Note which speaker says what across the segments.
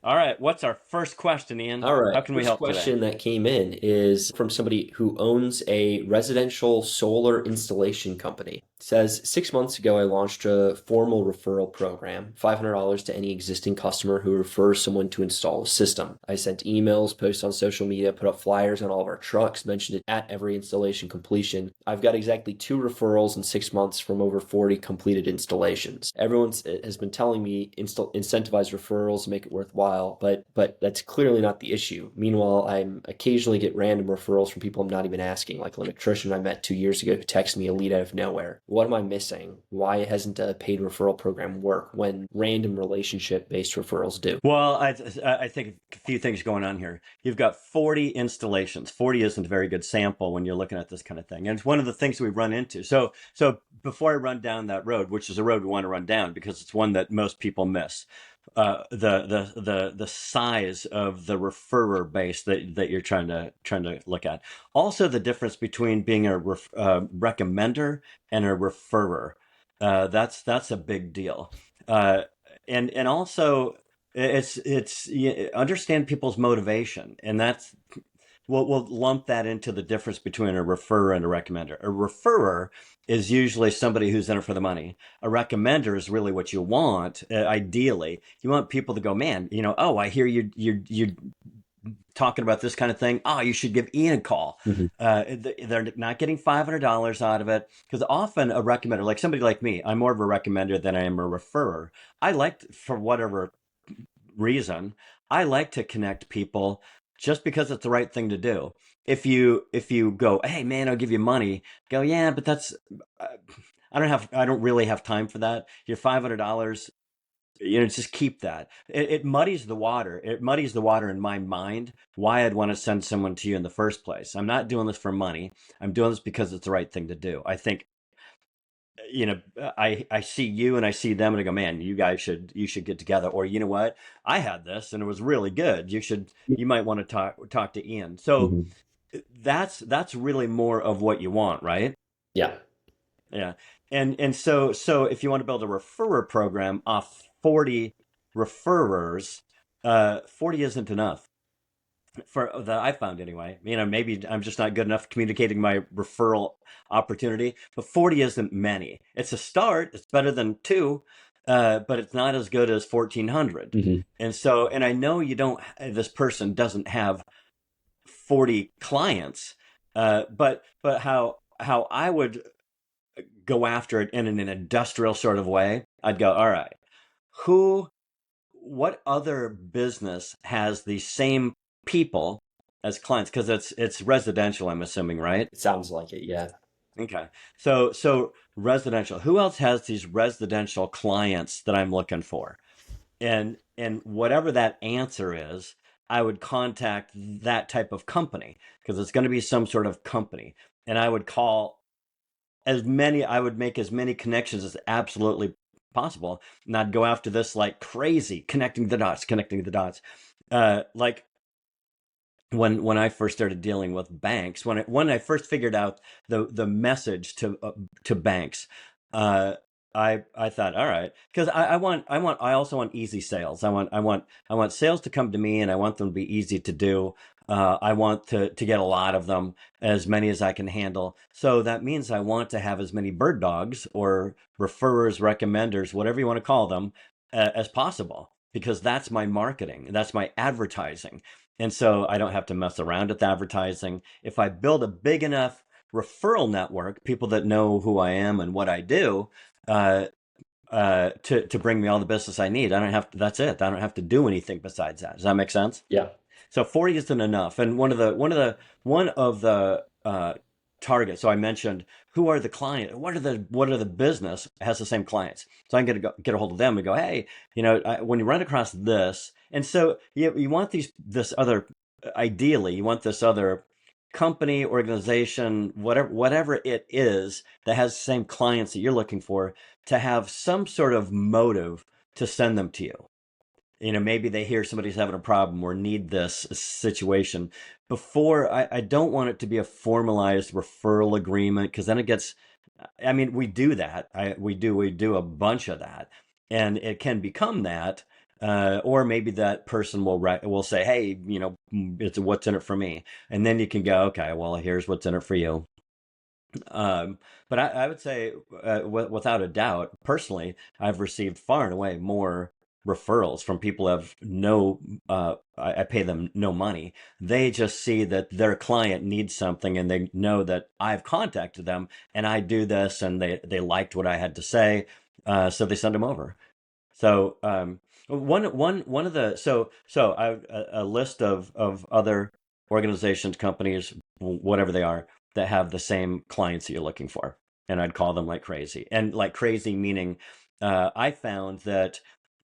Speaker 1: All right. What's our first question, Ian?
Speaker 2: All right.
Speaker 1: How can we
Speaker 2: First
Speaker 1: help today?
Speaker 2: question that came in is from somebody who owns a residential solar installation company. It says 6 months ago, I launched a formal referral program, $500 to any existing customer who refers someone to install a system. I sent emails, posted on social media, put up flyers on all of our trucks, mentioned it at every installation completion. I've got exactly 2 referrals in 6 months from over 40 completed installations. Everyone has been telling me incentivize referrals, make it worthwhile, but that's clearly not the issue. Meanwhile, I'm occasionally get random referrals from people I'm not even asking, like an electrician I met 2 years ago who texted me a lead out of nowhere. What am I missing? Why hasn't a paid referral program work when random relationship-based referrals do?
Speaker 1: Well, I think a few things going on here. You've got 40 installations. 40 isn't a very good sample when you're looking at this kind of thing. And it's one of the things we run into. So before I run down that road, which is a road we want to run down because it's one that most people miss, the size of the referrer base that you're trying to look at. Also, the difference between being a recommender and a referrer. That's a big deal. And also it's understand people's motivation, and that's we'll lump that into the difference between a referrer and a recommender. A referrer is usually somebody who's in it for the money. A recommender is really what you want. Ideally, you want people to go, man, oh, I hear you talking about this kind of thing. Oh, you should give Ian a call.
Speaker 2: Mhm.
Speaker 1: They're not getting $500 out of it because often a recommender, like somebody like me, I'm more of a recommender than I am a referrer. I like, for whatever reason, I like to connect people just because it's the right thing to do. If you go, hey man, I'll give you money, go, yeah, but that's uh, I don't really have time for that. Your $500, just keep that. It muddies the water. It muddies the water in my mind why I'd want to send someone to you in the first place. I'm not doing this for money. I'm doing this because it's the right thing to do. I think, I see you and I see them and I go, man, you should get together. Or you know what? I had this and it was really good. You might want to talk to Ian. So
Speaker 2: Mhm.
Speaker 1: that's really more of what you want, right?
Speaker 2: Yeah.
Speaker 1: Yeah. And so if you want to build a referrer program off 40 referrers, 40 isn't enough for that I found anyway. Maybe I'm just not good enough communicating my referral opportunity, but 40 isn't many. It's a start. It's better than two, but it's not as good as 1,400.
Speaker 2: Mhm.
Speaker 1: And I know this person doesn't have 40 clients, but how I would go after it in an industrial sort of way, I'd go, all right, who, what other business has the same people as clients? Because it's residential, I'm assuming, right?
Speaker 2: It sounds like it, yeah.
Speaker 1: Okay. So residential. Who else has these residential clients that I'm looking for? And whatever that answer is, I would contact that type of company because it's going to be some sort of company. And I would make as many connections as absolutely possible. And I'd go after this like crazy, connecting the dots. Like when I first started dealing with banks, when I first figured out the message to banks, uh, I thought, all right, because I also want easy sales. I want sales to come to me, and I want them to be easy to do. I want to get a lot of them, as many as I can handle. So that means I want to have as many bird dogs or referrers, recommenders, whatever you want to call them, as possible, because that's my marketing, that's my advertising. And so I don't have to mess around with advertising. If I build a big enough referral network, people that know who I am and what I do, uh, to bring me all the business I need, I don't have to, that's it. I don't have to do anything besides that. Does that make sense?
Speaker 2: Yeah.
Speaker 1: So 40 isn't enough. And one of the targets. So I mentioned, who are the client? What are the business has the same clients? So I'm going to get a hold of them and go, hey, when you run across this, and so you want this other, ideally you want this other company, organization, whatever it is that has the same clients that you're looking for, to have some sort of motive to send them to you. Maybe they hear somebody's having a problem or need this situation. I don't want it to be a formalized referral agreement, because then it gets, I mean, we do that. We do a bunch of that, and it can become that. or maybe that person will say, "Hey, it's what's in it for me," and then you can go, "Okay, well, here's what's in it for you." But I would say, without a doubt, personally, I've received far and away more referrals from people who have no, I pay them no money. They just see that their client needs something and they know that I've contacted them and I do this and they liked what I had to say. So they send them over. So one of the so I a list of other organizations, companies, whatever they are, that have the same clients that you're looking for, and I'd call them like crazy, and like crazy meaning, I found that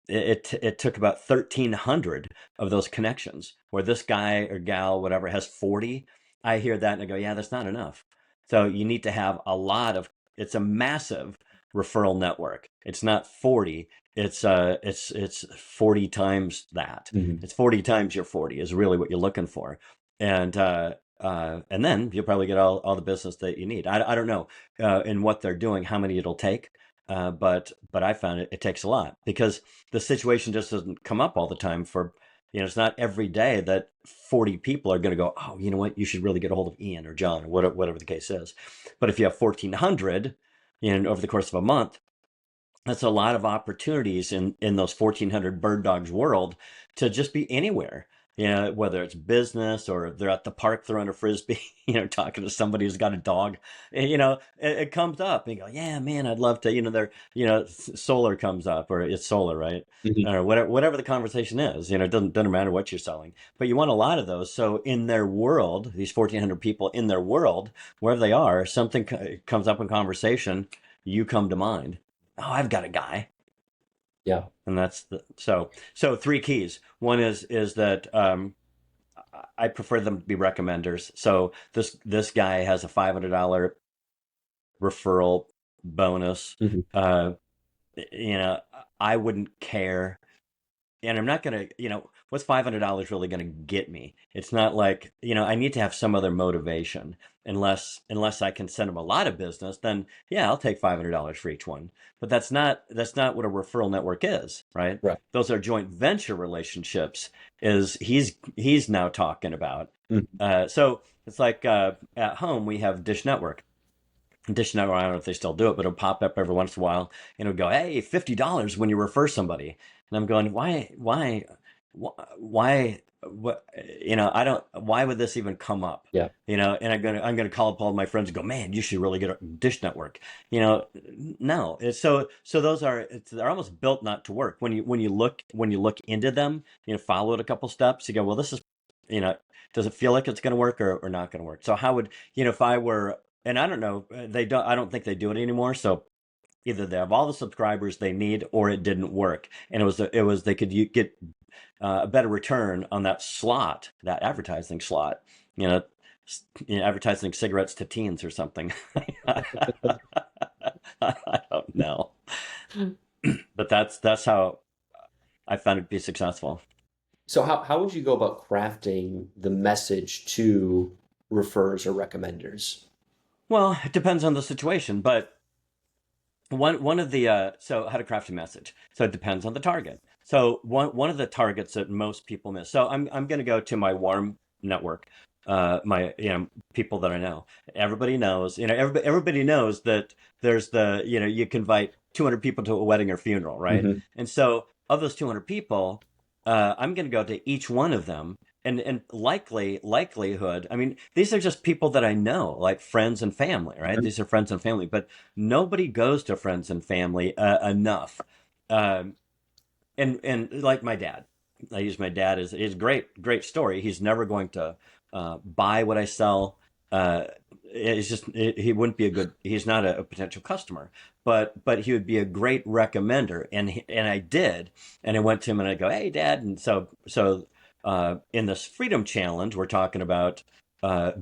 Speaker 1: it took about 1,300 of those connections where this guy or gal, whatever, has 40. I hear that and I go, yeah, that's not enough. So you need to have a lot of. It's a massive referral network. It's not 40, it's 40 times that.
Speaker 2: Hmm.
Speaker 1: It's 40 times your 40 is really what you're looking for. And then you'll probably get all the business that you need. I don't know in what they're doing, how many it'll take. But I found it takes a lot because the situation just doesn't come up all the time for, it's not every day that 40 people are going to go, oh, you know what, you should really get a hold of Ian or John or whatever the case is. But if you have 1,400, over the course of a month, that's a lot of opportunities in those 1,400 bird dogs world to just be anywhere. Whether it's business or they're at the park throwing a frisbee, talking to somebody who's got a dog, it comes up and you go, yeah, man, I'd love to, solar comes up, or it's solar, right?
Speaker 2: Hmm.
Speaker 1: Or whatever the conversation is, it doesn't matter what you're selling, but you want a lot of those. So in their world, these 1,400 people in their world, wherever they are, something comes up in conversation, you come to mind. Oh, I've got a guy.
Speaker 2: Yeah.
Speaker 1: And that's so three keys. One is that I prefer them to be recommenders. So this guy has a $500 referral bonus.
Speaker 2: Hmm.
Speaker 1: Uh, you know, I wouldn't care, and I'm not gonna, what's $500 really gonna get me? It's not like, I need to have some other motivation. Unless I can send him a lot of business, then yeah, I'll take $500 for each one. But that's not what a referral network is, right?
Speaker 2: Right.
Speaker 1: Those are joint venture relationships. Is he's now talking about.
Speaker 2: Mhm.
Speaker 1: So it's like at home we have Dish Network. Dish Network, I don't know if they still do it, but it'll pop up every once in a while and it'll go, hey, $50 when you refer somebody. And I'm going, why, what, I don't, why would this even come up?
Speaker 2: Yeah.
Speaker 1: And I'm gonna call up all my friends and go, man, you should really get a Dish Network. No. So they're almost built not to work. When you look into them, follow it a couple steps, you go, well, this is, you know, does it feel like it's going to work or not going to work? So how would, if I were, and I don't know, I don't think they do it anymore. So either they have all the subscribers they need or it didn't work. And they could get a better return on that advertising slot, you know, advertising cigarettes to teens or something. I don't know, but that's how I found it to be successful.
Speaker 2: So how would you go about crafting the message to referrers or recommenders?
Speaker 1: Well, it depends on the situation, but one of the so how to craft a message. So it depends on the target. So one of the targets that most people miss. So I'm going to go to my warm network, my people that I know. Everybody knows, everybody knows that there's you can invite 200 people to a wedding or funeral, right?
Speaker 2: Hmm.
Speaker 1: And so of those 200 people, I'm going to go to each one of them. And likelihood, I mean, these are just people that I know, like friends and family, right? These are friends and family, but nobody goes to friends and family enough. Um, and like my dad, I use my dad as is great story. He's never going to buy what I sell. It's just he wouldn't be a good. He's not a potential customer, but he would be a great recommender. And I did, and I went to him and I go, hey, Dad, and so in this Freedom Challenge, we're talking about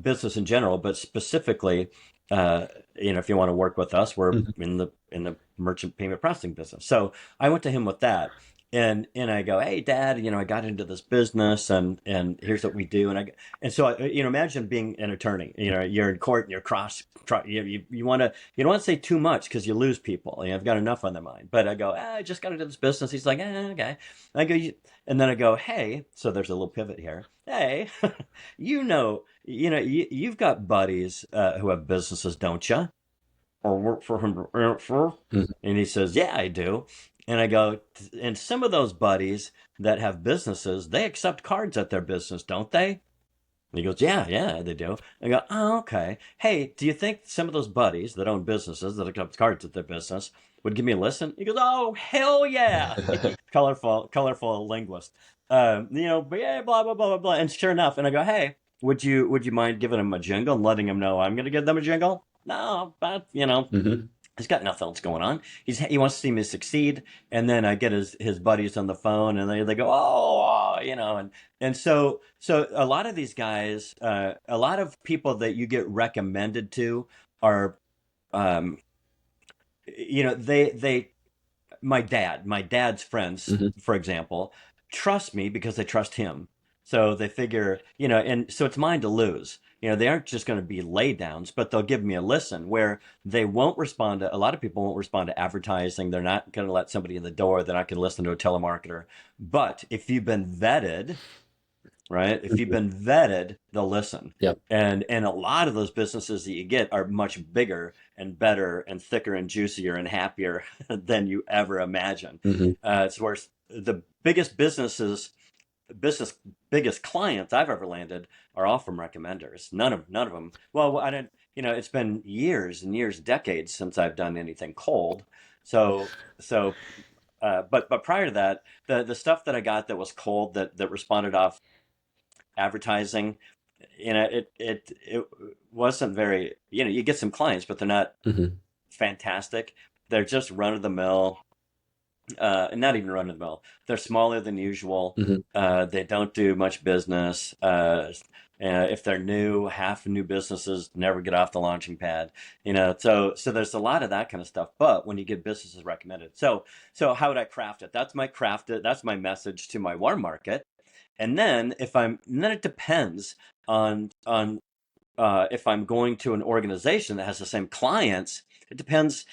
Speaker 1: business in general, but specifically, if you want to work with us, we're
Speaker 2: Hmm.
Speaker 1: in the the merchant payment processing business. So I went to him with that. And I go, hey, Dad, I got into this business, and here's what we do. And so imagine being an attorney. You're in court and you're you want to you don't want to say too much because you lose people. I've got enough on their mind. But I go, I just got into this business. He's like, okay. I go, and then I go, hey. So there's a little pivot here. Hey, you've got buddies who have businesses, don't you? Or work for him.
Speaker 2: Mhm.
Speaker 1: And he says, yeah, I do. And I go, and some of those buddies that have businesses, they accept cards at their business, don't they? And he goes, yeah, yeah, they do. I go, oh, okay. Hey, do you think some of those buddies that own businesses that accept cards at their business would give me a listen? He goes, oh, hell yeah. Colorful linguist. But yeah, blah, blah, blah, blah, blah. And sure enough, and I go, hey, would you mind giving him a jingle and letting him know I'm going to give them a jingle? No, but,
Speaker 2: Mhm.
Speaker 1: he's got nothing else going on. He wants to see me succeed, and then I get his buddies on the phone, and they go, and so a lot of these guys, a lot of people that you get recommended to are, um, they my dad's friends,
Speaker 2: Mhm.
Speaker 1: for example, trust me because they trust him. So they figure, and so it's mine to lose. They aren't just going to be lay downs, but they'll give me a listen where they won't respond to, a lot of people won't respond to advertising. They're not going to let somebody in the door. They're not going to listen to a telemarketer. But if you've been vetted, right? If you've
Speaker 2: Mhm.
Speaker 1: been vetted, they'll listen.
Speaker 2: Yep.
Speaker 1: And a lot of those businesses that you get are much bigger and better and thicker and juicier and happier than you ever imagine.
Speaker 2: Mhm.
Speaker 1: It's where the business biggest clients I've ever landed are all from recommenders. None of them. Well, I didn't. It's been years and years, decades since I've done anything cold. So, but prior to that, the stuff that I got that was cold that responded off advertising, it wasn't very. You get some clients, but they're not
Speaker 2: Mhm.
Speaker 1: fantastic. They're just run of the mill, not even run of the mill. They're smaller than usual.
Speaker 2: Mhm.
Speaker 1: They don't do much business. If they're new, half new businesses never get off the launching pad. So there's a lot of that kind of stuff. But when you get businesses recommended, so how would I craft it? That's my craft it. That's my message to my warm market. And then it depends on if I'm going to an organization that has the same clients. It depends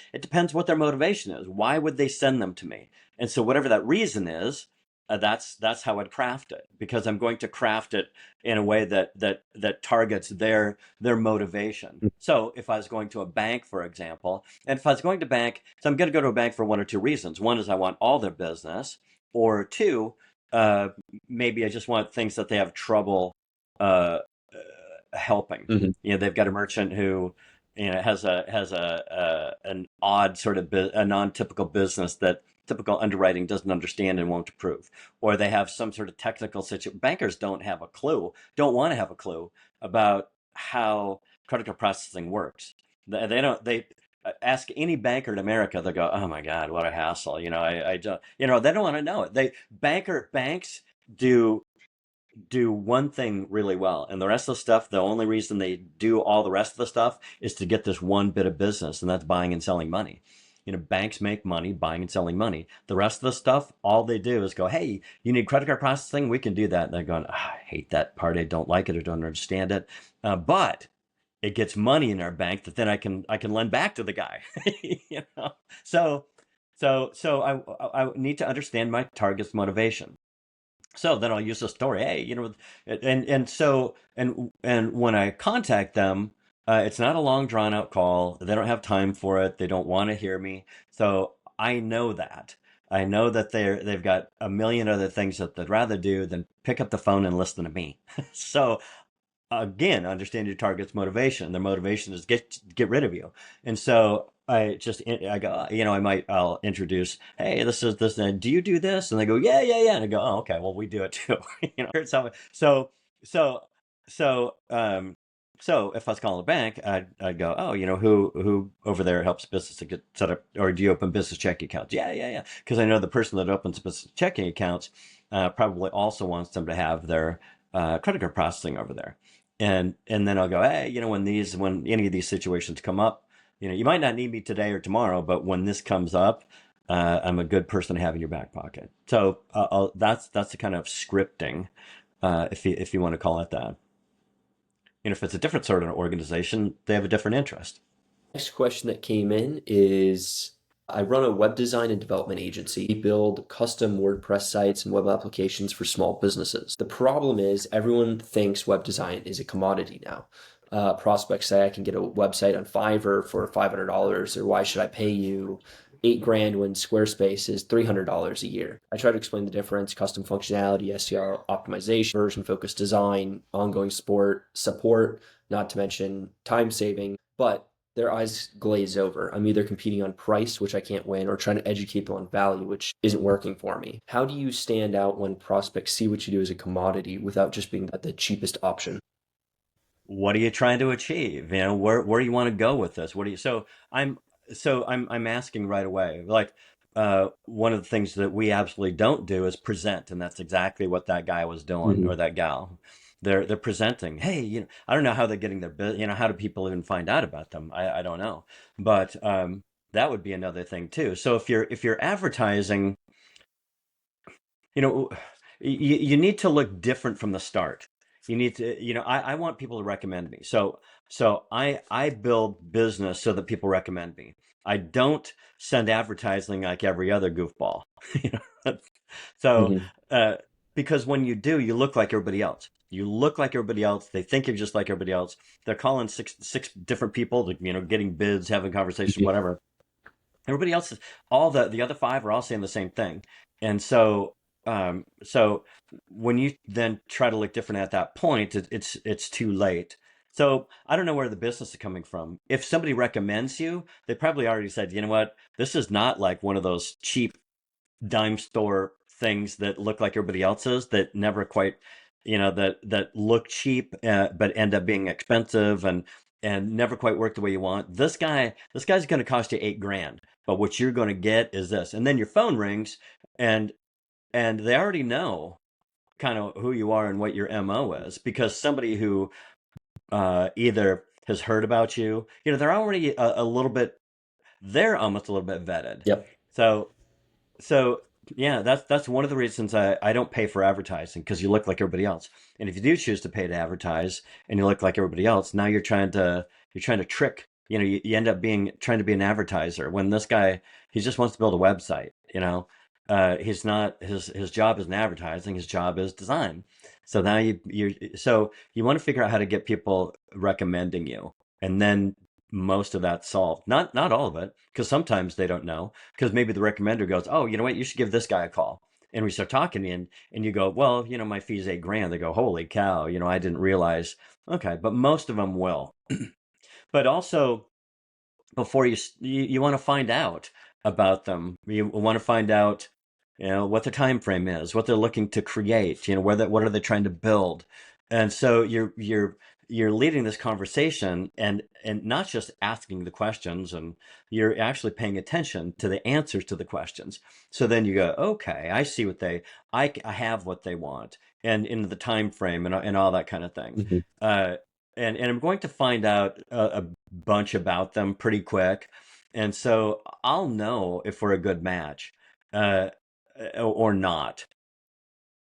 Speaker 1: what their motivation is. Why would they send them to me? And so whatever that reason is, that's how I'd craft it, because I'm going to craft it in a way that targets their motivation. So if I was going to a bank, for example, and if I was going to bank, so I'm going to go to a bank for one or two reasons. One is I want all their business, or two, uh, maybe I just want things that they have trouble uh, helping.
Speaker 2: Mhm.
Speaker 1: They've got a merchant who has an odd sort of a non-typical business that typical underwriting doesn't understand and won't approve, or they have some sort of technical situation. Bankers don't have a clue, don't want to have a clue about how credit card processing works. They don't. They ask any banker in America, they go, "Oh my God, what a hassle!" I don't. They don't want to know it. Banks do do one thing really well, and the rest of the stuff, the only reason they do all the rest of the stuff is to get this one bit of business, and that's buying and selling money. Banks make money buying and selling money. The rest of the stuff, all they do is go, hey, you need credit card processing, we can do that. And they're going, I hate that part, I don't like it, I don't understand it, but it gets money in our bank that then I can lend back to the guy. you know so so I need to understand my target's motivation. So then I'll use a story. Hey, and when I contact them, it's not a long drawn out call. They don't have time for it. They don't want to hear me. So I know that. I know that they've got a million other things that they'd rather do than pick up the phone and listen to me. So again, understand your target's motivation. Their motivation is get rid of you. And so I go, I'll introduce, hey, this is this, and do you do this? And they go, yeah, yeah, yeah. And I go, oh, okay, well, we do it too. So so so so if I was calling a bank, I'd go, oh, who over there helps business to get set up, or do you open business checking accounts? Yeah, yeah, yeah. Because I know the person that opens business checking accounts probably also wants them to have their credit card processing over there. And then I'll go, hey, when any of these situations come up, You might not need me today or tomorrow, but when this comes up, I'm a good person to have in your back pocket. So that's the kind of scripting, if you want to call it that. If it's a different sort of organization, they have a different interest.
Speaker 2: Next question that came in is I run a web design and development agency. We build custom WordPress sites and web applications for small businesses. The problem is everyone thinks web design is a commodity now. Prospects say I can get a website on Fiverr for $500, or why should I pay you 8 grand when Squarespace is $300 a year? I try to explain the difference: custom functionality, SEO optimization, version focused design, ongoing support, not to mention time saving. But their eyes glaze over. I'm either competing on price, which I can't win, or trying to educate them on value, which isn't working for me. How do you stand out when prospects see what you do as a commodity without just being the cheapest option?
Speaker 1: What are you trying to achieve? Where do you want to go with this? What do you? I'm I'm asking right away. Like, one of the things that we absolutely don't do is present, and that's exactly what that guy was doing,
Speaker 2: Mm-hmm.
Speaker 1: or that gal. They're presenting. Hey, I don't know how they're getting their how do people even find out about them? I don't know, but that would be another thing too. So if you're advertising, you know, you need to look different from the start. You need to, I want people to recommend me. So I build business so that people recommend me. I don't send advertising like every other goofball. you know. So,
Speaker 2: Mm-hmm.
Speaker 1: uh, because when you do, you look like everybody else. You look like everybody else. They think you're just like everybody else. They're calling six different people, getting bids, having conversation, whatever. Everybody else is all the other five are all saying the same thing, and so when you then try to look different at that point, it's too late. So I don't know where the business is coming from. If somebody recommends you, they probably already said, you know what, this is not like one of those cheap dime store things that look like everybody else's that never quite, that look cheap, but end up being expensive and never quite work the way you want. This guy's going to cost you 8 grand, but what you're going to get is this. And then your phone rings, and they already know kind of who you are and what your MO is, because somebody who either has heard about you, they're already a little bit, they're almost a little bit vetted.
Speaker 2: Yep.
Speaker 1: So so yeah, that's one of the reasons I don't pay for advertising, because you look like everybody else. And if you do choose to pay to advertise and you look like everybody else, now you're trying to trick. You end up being trying to be an advertiser when this guy, he just wants to build a website. He's not, his job isn't advertising. His job is design. So now you want to figure out how to get people recommending you, and then most of that solved. Not all of it, because sometimes they don't know. Because maybe the recommender goes, "Oh, you know what? You should give this guy a call." And we start talking, and you go, "Well, my fee's 8 grand." They go, "Holy cow! I didn't realize." Okay, but most of them will. But also, before you want to find out about them. You want to find out, what their time frame is, what they're looking to create, what are they trying to build. And so you're leading this conversation, and not just asking the questions, and you're actually paying attention to the answers to the questions. So then you go, okay, I see I have what they want, and in the time frame, and all that kind of thing.
Speaker 2: Mm-hmm.
Speaker 1: uh, and I'm going to find out a bunch about them pretty quick, and so I'll know if we're a good match, uh, or not.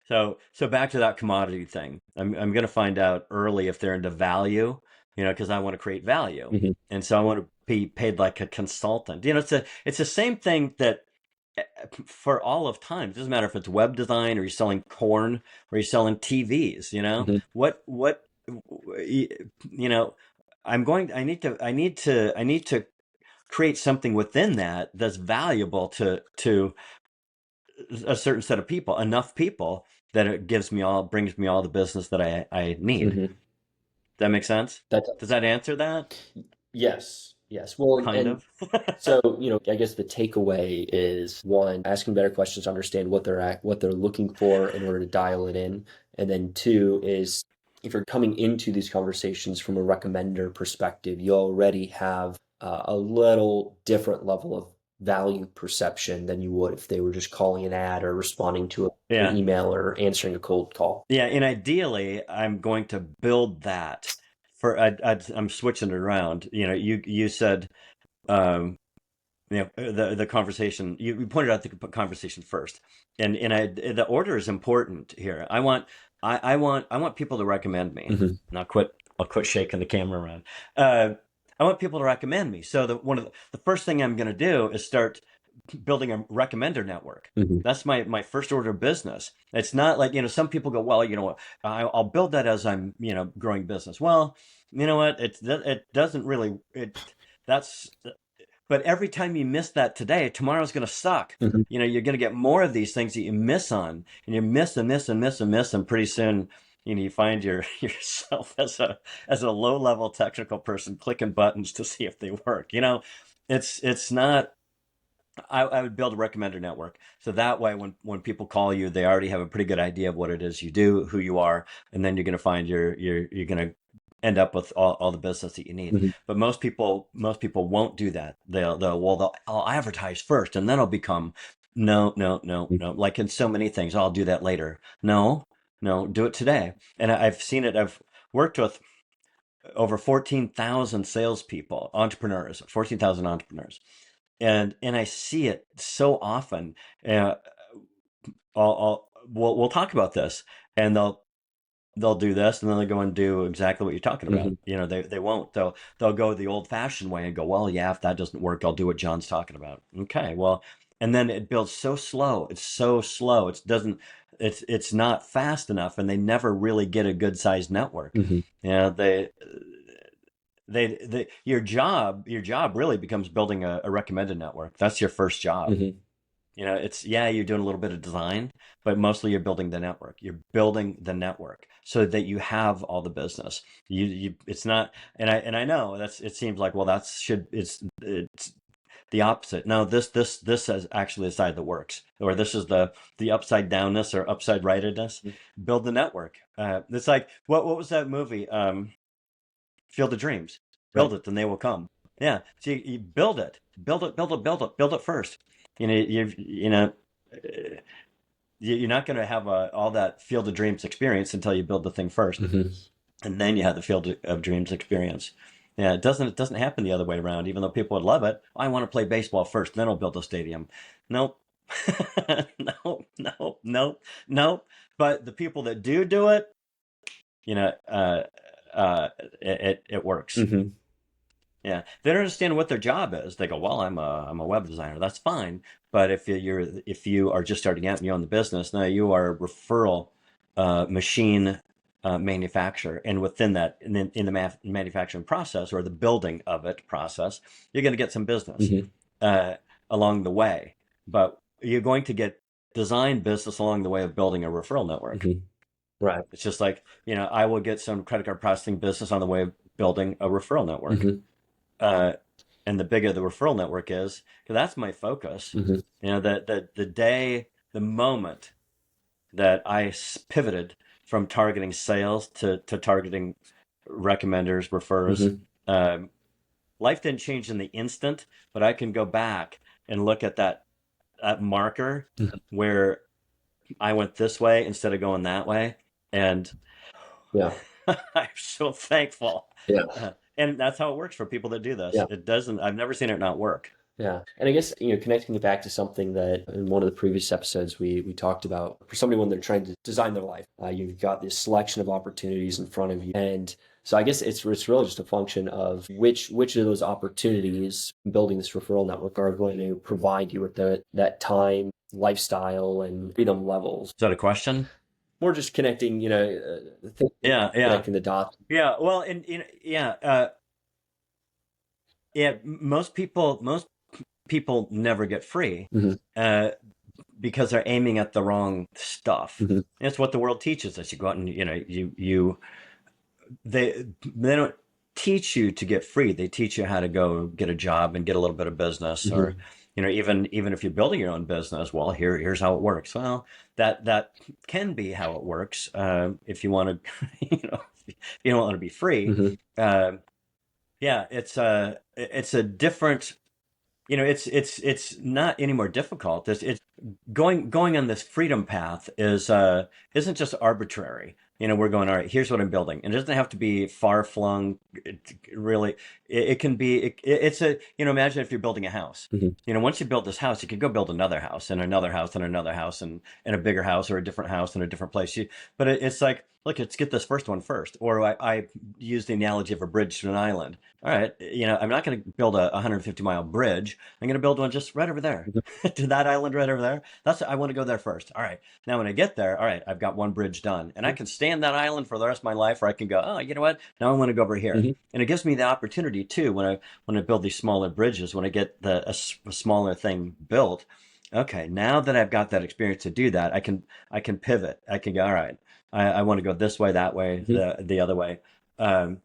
Speaker 1: So back to that commodity thing. I'm going to find out early if they're into value, because I want to create value,
Speaker 2: Mm-hmm.
Speaker 1: and so I want to be paid like a consultant. It's the same thing that, for all of time. It doesn't matter if it's web design, or you're selling corn, or you're selling TVs.
Speaker 2: Mm-hmm.
Speaker 1: What you know I need to create something within that's valuable to a certain set of people, enough people that it brings me all the business that I need. Does
Speaker 2: Mm-hmm.
Speaker 1: that make sense?
Speaker 2: That
Speaker 1: Does
Speaker 2: does.
Speaker 1: that answer that?
Speaker 2: Yes. Yes. Well,
Speaker 1: Kind
Speaker 2: and
Speaker 1: of.
Speaker 2: so, I guess the takeaway is one, asking better questions to understand what they're looking for in order to dial it in. And then two is if you're coming into these conversations from a recommender perspective, you already have a little different level of value perception than you would if they were just calling an ad or responding to an
Speaker 1: Yeah.
Speaker 2: email or answering a cold call.
Speaker 1: Yeah, and ideally, I'm going to build that I'm switching it around. You said um, the conversation. You pointed out the conversation first, and the order is important here. I want people to recommend me.
Speaker 2: Hmm.
Speaker 1: And I'll quit shaking the camera around. Uh, I want people to recommend me. So one of the first thing I'm going to do is start building a recommender network.
Speaker 2: Hmm.
Speaker 1: That's my first order of business. It's not like, some people go, well, what, I'll build that as I'm, growing business. Well, you know what? It doesn't really, that's, but every time you miss that today, tomorrow's going to suck.
Speaker 2: Hmm.
Speaker 1: You're going to get more of these things that you miss on, and you miss and miss and miss and miss, and pretty soon, you find yourself as a low level technical person clicking buttons to see if they work. It's not. I would build a recommender network. So that way, when people call you, they already have a pretty good idea of what it is you do, who you are, and then you're going to find you're going to end up with all the business that you need.
Speaker 2: Hmm.
Speaker 1: But most people won't do that. I'll advertise first and then I'll become. No, no, no, no. Like in so many things, I'll do that later. No, no, do it today. And I've seen it. I've worked with over 14,000 salespeople, entrepreneurs, 14,000 entrepreneurs, and I see it so often. Uh, we'll talk about this, and they'll do this, and then they go and do exactly what you're talking about.
Speaker 2: Hmm.
Speaker 1: They won't. They'll go the old fashioned way and go, well, yeah, if that doesn't work, I'll do what John's talking about. Okay, well, and then it builds so slow. It's so slow. It doesn't. It's not fast enough, and they never really get a good sized network.
Speaker 2: Hmm.
Speaker 1: Your job really becomes building a recommended network. That's your first job.
Speaker 2: Hmm.
Speaker 1: It's, yeah, you're doing a little bit of design, but mostly you're building the network. You're building the network so that you have all the business. It's not, and I know it seems like, well, it's the opposite. No, this is actually the side that works, or this is the upside downness or upside rightedness. Build the network. It's like, what was that movie? Field of Dreams.
Speaker 2: Right.
Speaker 1: Build it, then they will come. Yeah. So you build it, build it, build it, build it, build it first. You're not going to have all that Field of Dreams experience until you build the thing first,
Speaker 2: Hmm.
Speaker 1: and then you have the Field of Dreams experience. Yeah, it doesn't happen the other way around. Even though people would love it, I want to play baseball first, then I'll build a stadium. Nope. No, no, no, no. But the people that do it, you know, uh, it works.
Speaker 2: Hmm.
Speaker 1: Yeah, they don't understand what their job is. They go, "Well, I'm a web designer. That's fine." But if you are just starting out and you own the business, now you are a referral machine manufacturer, and within that, in the manufacturing process or the building of it process, you're going to get some business
Speaker 2: Hmm.
Speaker 1: uh, along the way. But you're going to get design business along the way of building a referral network.
Speaker 2: Hmm. Right.
Speaker 1: It's just like, I will get some credit card processing business on the way of building a referral network.
Speaker 2: Hmm.
Speaker 1: uh, and the bigger the referral network is, because that's my focus.
Speaker 2: Hmm.
Speaker 1: That the moment that I pivoted from targeting sales to targeting recommenders, referrers,
Speaker 2: Hmm.
Speaker 1: um, life didn't change in the instant, but I can go back and look at that marker where I went this way instead of going that way, and
Speaker 2: Yeah.
Speaker 1: I'm so thankful.
Speaker 2: Yeah.
Speaker 1: And that's how it works for people that do this.
Speaker 2: Yeah.
Speaker 1: It doesn't. I've never seen it not work.
Speaker 2: Yeah. And I guess, connecting it back to something that in one of the previous episodes we talked about, for somebody when they're trying to design their life, you've got this selection of opportunities in front of you. And so I guess it's really just a function of which of those opportunities building this referral network are going to provide you with that time, lifestyle, and freedom levels.
Speaker 1: Is that a question?
Speaker 2: More just connecting,
Speaker 1: Yeah, yeah,
Speaker 2: connecting the dots.
Speaker 1: yeah. Well, and yeah, yeah. Most people never get free,
Speaker 2: Hmm.
Speaker 1: uh, because they're aiming at the wrong stuff.
Speaker 2: Hmm.
Speaker 1: And it's what the world teaches us. You go out and they don't teach you to get free. They teach you how to go get a job and get a little bit of business, or
Speaker 2: Hmm.
Speaker 1: even if you're building your own business, well, here's how it works. Well, that can be how it works, if you want to, if you don't want to be free.
Speaker 2: Hmm.
Speaker 1: Uh, yeah, it's a different. It's not any more difficult. It's going on this freedom path isn't just arbitrary. We're going, all right, here's what I'm building. And it doesn't have to be far flung, really. It can be, it's a, imagine if you're building a house.
Speaker 2: Hmm.
Speaker 1: Once you build this house, you could go build another house and another house and another house and a bigger house or a different house in a different place. But it's like, look, let's get this first one first. Or I use the analogy of a bridge to an island. All right, I'm not going to build a 150-mile bridge. I'm going to build one just right over there to that island right over there. I want to go there first. All right. Now, when I get there, all right, I've got one bridge done, and I can stay on that island for the rest of my life, or I can go, oh, you know what? Now I want to go over here,
Speaker 2: Hmm.
Speaker 1: and it gives me the opportunity too when I build these smaller bridges, when I get a smaller thing built. Okay, now that I've got that experience to do that, I can pivot. I can go, all right, I want to go this way, that way,
Speaker 2: Hmm.
Speaker 1: the other way. Um,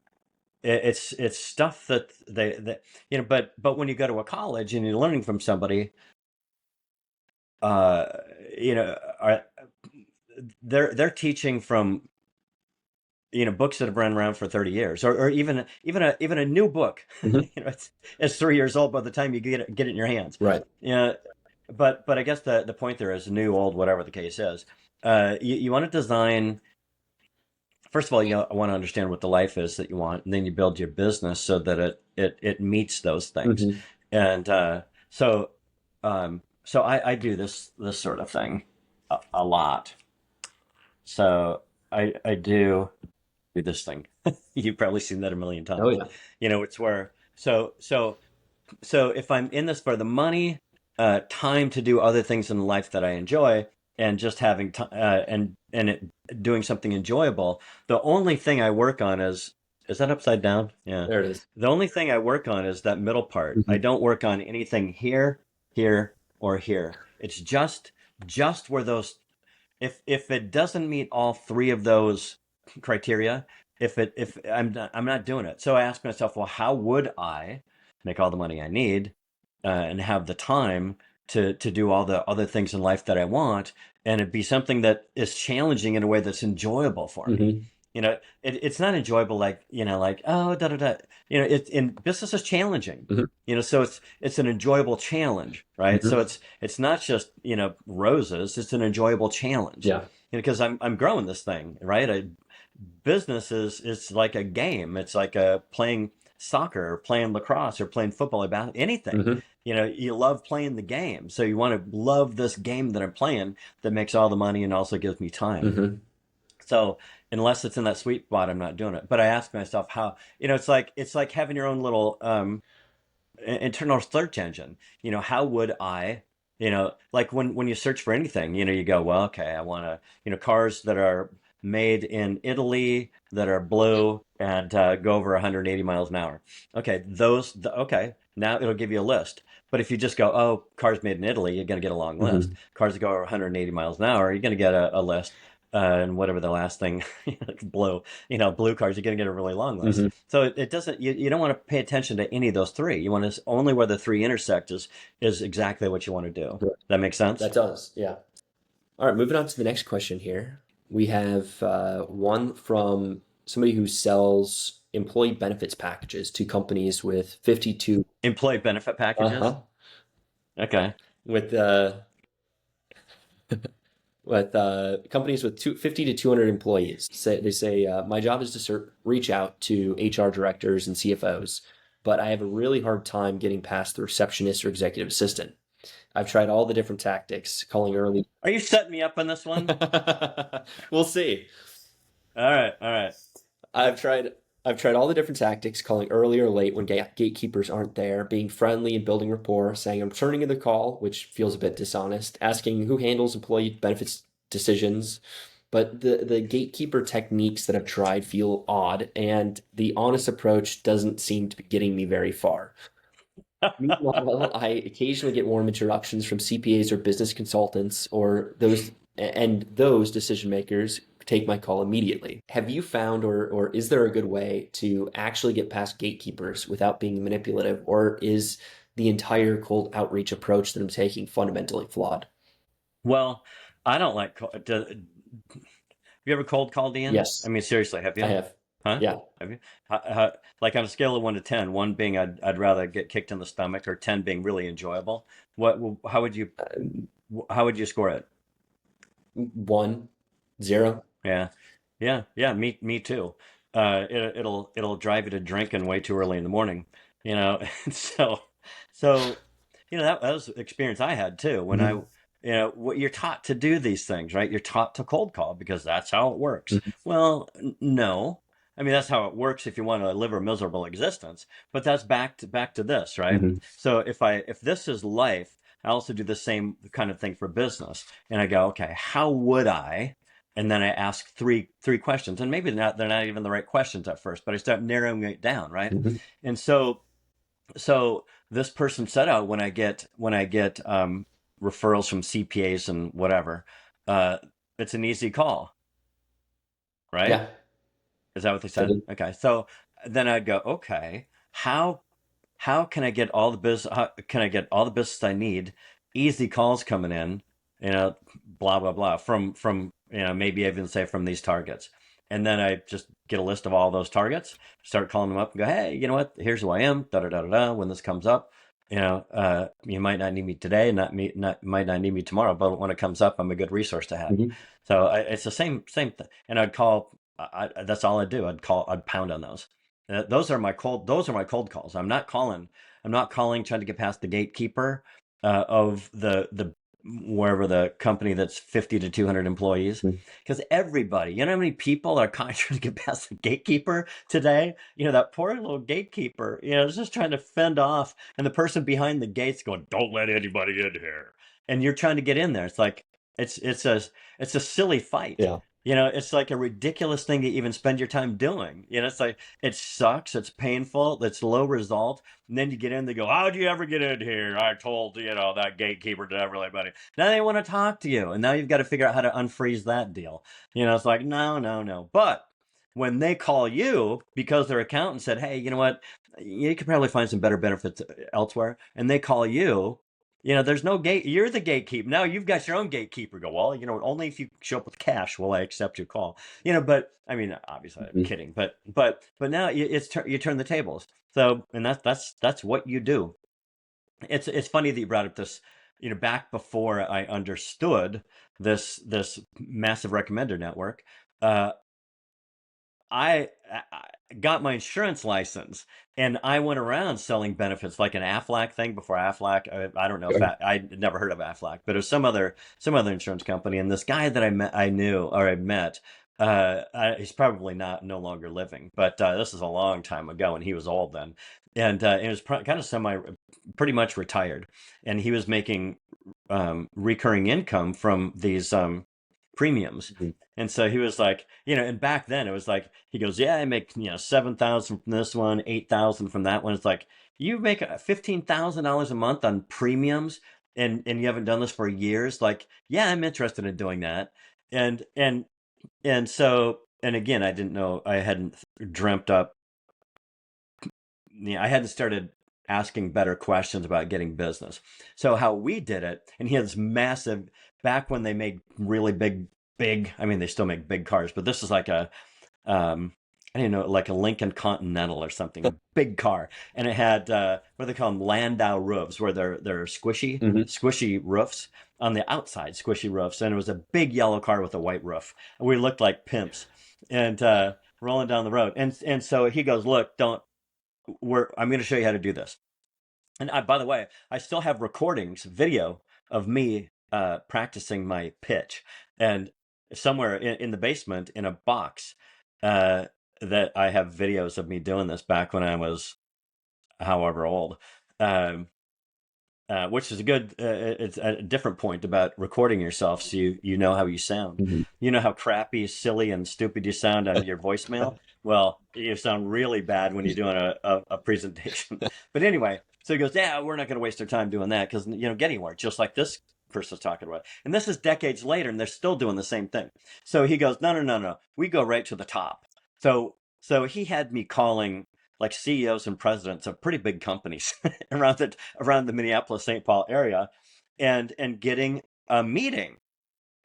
Speaker 1: it's stuff that but when you go to a college and you're learning from somebody, uh, you know, are, they're teaching from books that have run around for 30 years, or even a new book.
Speaker 2: Hmm.
Speaker 1: It's 3 years old by the time you get it in your hands.
Speaker 2: Right.
Speaker 1: Yeah, but I guess the point there is new, old, whatever the case is. You want to design. First of all, you want to understand what the life is that you want, and then you build your business so that it meets those things.
Speaker 2: Hmm.
Speaker 1: And so I do this sort of thing a lot. So I do this thing. You've probably seen that a million
Speaker 2: Oh
Speaker 1: times.
Speaker 2: yeah.
Speaker 1: It's where so if I'm in this for the money, time to do other things in life that I enjoy, and just having time and it doing something enjoyable, the only thing I work on is that upside down? Yeah.
Speaker 2: There it is.
Speaker 1: The only thing I work on is that middle part. I
Speaker 2: Hmm.
Speaker 1: don't work on anything here, here, or here. It's just where those if it doesn't meet all three of those criteria, if I'm not doing it. So I ask myself, well, how would I make all the money I need and have the time to do all the other things in life that I want, and it be something that is challenging in a way that's enjoyable for me.
Speaker 2: Hmm.
Speaker 1: It's not enjoyable like oh da da da. It in business is challenging.
Speaker 2: Hmm.
Speaker 1: So it's an enjoyable challenge, right? So
Speaker 2: Hmm.
Speaker 1: it's not just roses. It's an enjoyable challenge,
Speaker 2: Yeah.
Speaker 1: because I'm growing this thing, right? Business is it's like a game. It's like playing soccer or playing lacrosse or playing football about anything.
Speaker 2: Hmm.
Speaker 1: You love playing the game, so you want to love this game that I'm playing that makes all the money and also gives me time.
Speaker 2: Hmm.
Speaker 1: So unless it's in that sweet spot, I'm not doing it. But I ask myself how, it's like having your own little internal search engine. How would I, like when you search for anything, you go, well, okay, I want to, cars that are made in Italy that are blue and go over 180 miles an hour. Okay, okay, now it'll give you a list. But if you just go, oh, cars made in Italy, you're going to get a long list.
Speaker 2: Hmm.
Speaker 1: Cars that go over 180 miles an hour, you're going to get a list. And whatever the last thing, blue, blue cars, you're going to get a really long list.
Speaker 2: Hmm.
Speaker 1: So it doesn't, you don't want to pay attention to any of those three. You want to only where the three intersect is exactly what you want to do. That makes sense?
Speaker 2: That does. Yeah. All right, moving on to the next question here. We have one from somebody who sells employee benefits packages to companies with 52,
Speaker 1: Employee benefit packages?
Speaker 2: uh-huh,
Speaker 1: Okay.
Speaker 2: with companies with 50 to 200 employees. They say, my job is to reach out to HR directors and CFOs, but I have a really hard time getting past the receptionist or executive assistant. I've tried all the different tactics, calling early.
Speaker 1: Are you setting me up on this one?
Speaker 2: We'll see.
Speaker 1: All right. All right.
Speaker 2: I've tried I've tried all the different tactics, calling early or late when gatekeepers aren't there, being friendly and building rapport, saying I'm returning the call, which feels a bit dishonest, asking who handles employee benefits decisions. But the gatekeeper techniques that I've tried feel odd, and the honest approach doesn't seem to be getting me very far. Meanwhile, I occasionally get warm introductions from CPAs or business consultants, and those decision makers take my call immediately. Have you found, or is there a good way to actually get past gatekeepers without being manipulative, or is the entire cold outreach approach that I'm taking fundamentally flawed?
Speaker 1: Well, I don't like. Have you ever cold called Ian? I
Speaker 2: Yes,
Speaker 1: mean, seriously, have
Speaker 2: I
Speaker 1: you?
Speaker 2: have.
Speaker 1: Huh?
Speaker 2: Yeah.
Speaker 1: Have you? Like on a scale of 1 to 10, one being I'd rather get kicked in the stomach, or 10 being really enjoyable. What? How would you score it?
Speaker 2: 1, 0.
Speaker 1: Yeah. Yeah, yeah, me too. It'll drive you to drinking way too early in the morning, you know. And so that was the experience I had too when
Speaker 2: Hmm.
Speaker 1: what you're taught to do these things, right? You're taught to cold call because that's how it works.
Speaker 2: Hmm.
Speaker 1: Well, no. I mean, that's how it works if you want to live a miserable existence, but that's back to this, right?
Speaker 2: Hmm.
Speaker 1: So if this is life, I also do the same kind of thing for business. And I go, okay, how would I? And then I ask three questions, and maybe they're not even the right questions at first, but I start narrowing it down, right?
Speaker 2: Hmm.
Speaker 1: And so this person said, "Oh, when I get referrals from CPAs and whatever, uh, it's an easy call, right?
Speaker 2: Yeah.
Speaker 1: Is that what they
Speaker 2: I
Speaker 1: said?
Speaker 2: did.
Speaker 1: Okay, so then I'd go, okay, how can I get all the business? How can I get all the business I need? Easy calls coming in, you know, blah blah blah from maybe even say from these targets, and then I just get a list of all those targets, start calling them up, and go, hey, you know what? Here's who I am. Da da da da da. When this comes up, you might not need me today, might not need me tomorrow, but when it comes up, I'm a good resource to have.
Speaker 2: Hmm.
Speaker 1: So it's the same thing, and I'd call. That's all I'd do. I'd pound on those. Those are my cold calls. I'm not calling trying to get past the gatekeeper of the wherever the company that's 50 to 200 employees, because everybody, you know how many people are trying to get past the gatekeeper today? That poor little gatekeeper, is just trying to fend off, and the person behind the gates going, "Don't let anybody in here," and you're trying to get in there. It's like it's a silly fight.
Speaker 2: Yeah.
Speaker 1: It's like a ridiculous thing to even spend your time doing. It's like it sucks, it's painful, it's low result. And then you get in, they go, "How'd you ever get in here? I told, that gatekeeper to never let anybody." Now they want to talk to you. And now you've got to figure out how to unfreeze that deal. It's like, no, no, no. But when they call you because their accountant said, "Hey, you know what? You could probably find some better benefits elsewhere," and they call you, there's no gate. You're the gatekeeper. Now you've got your own gatekeeper. Go, well, only if you show up with cash will I accept your call. But I mean, obviously I'm
Speaker 2: Hmm.
Speaker 1: kidding. But now you turn the tables. So, and that's what you do. It's funny that you brought up this. Back before I understood this massive recommender network, uh, I got my insurance license, and I went around selling benefits like an Aflac thing before Aflac. I don't know if I'd never heard of Aflac, but it was some other insurance company. And this guy that I knew or I met, he's probably not no longer living, but this is a long time ago, and he was old then, and it was kind of pretty much retired, and he was making recurring income from these premiums.
Speaker 2: Hmm.
Speaker 1: And so he was like, and back then it was like, he goes, "Yeah, I make, 7,000 from this one, 8,000 from that one." It's like, you make $15,000 a month on premiums, and you haven't done this for years. Like, yeah, I'm interested in doing that. And again, I didn't know, I hadn't dreamt up, I hadn't started asking better questions about getting business. So how we did it, and he had this massive, back when they made really big, I mean, they still make big cars, but this is like um, I don't know, like a Lincoln Continental or something, a big car, and it had what do they call them, Landau roofs, where they're
Speaker 2: Hmm.
Speaker 1: squishy roofs on the outside, squishy roofs, and it was a big yellow car with a white roof. We looked like pimps, and rolling down the road, and so he goes, "Look, don't. I'm going to show you how to do this." And by the way, I still have recordings, video of me practicing my pitch, and somewhere in the basement in a box uh, that I have videos of me doing this back when I was however old. Um, which is a good, it's a different point about recording yourself, so you know how you sound.
Speaker 2: Hmm.
Speaker 1: You know how crappy, silly, and stupid you sound on your voicemail. Well, you sound really bad when you're doing a presentation. But anyway, so he goes, "Yeah, we're not going to waste our time doing that because get anywhere." Just like this person's talking about, and this is decades later, and they're still doing the same thing. So he goes, "No, no, no, no. We go right to the top." So he had me calling like CEOs and presidents of pretty big companies around the Minneapolis St. Paul area, and getting a meeting.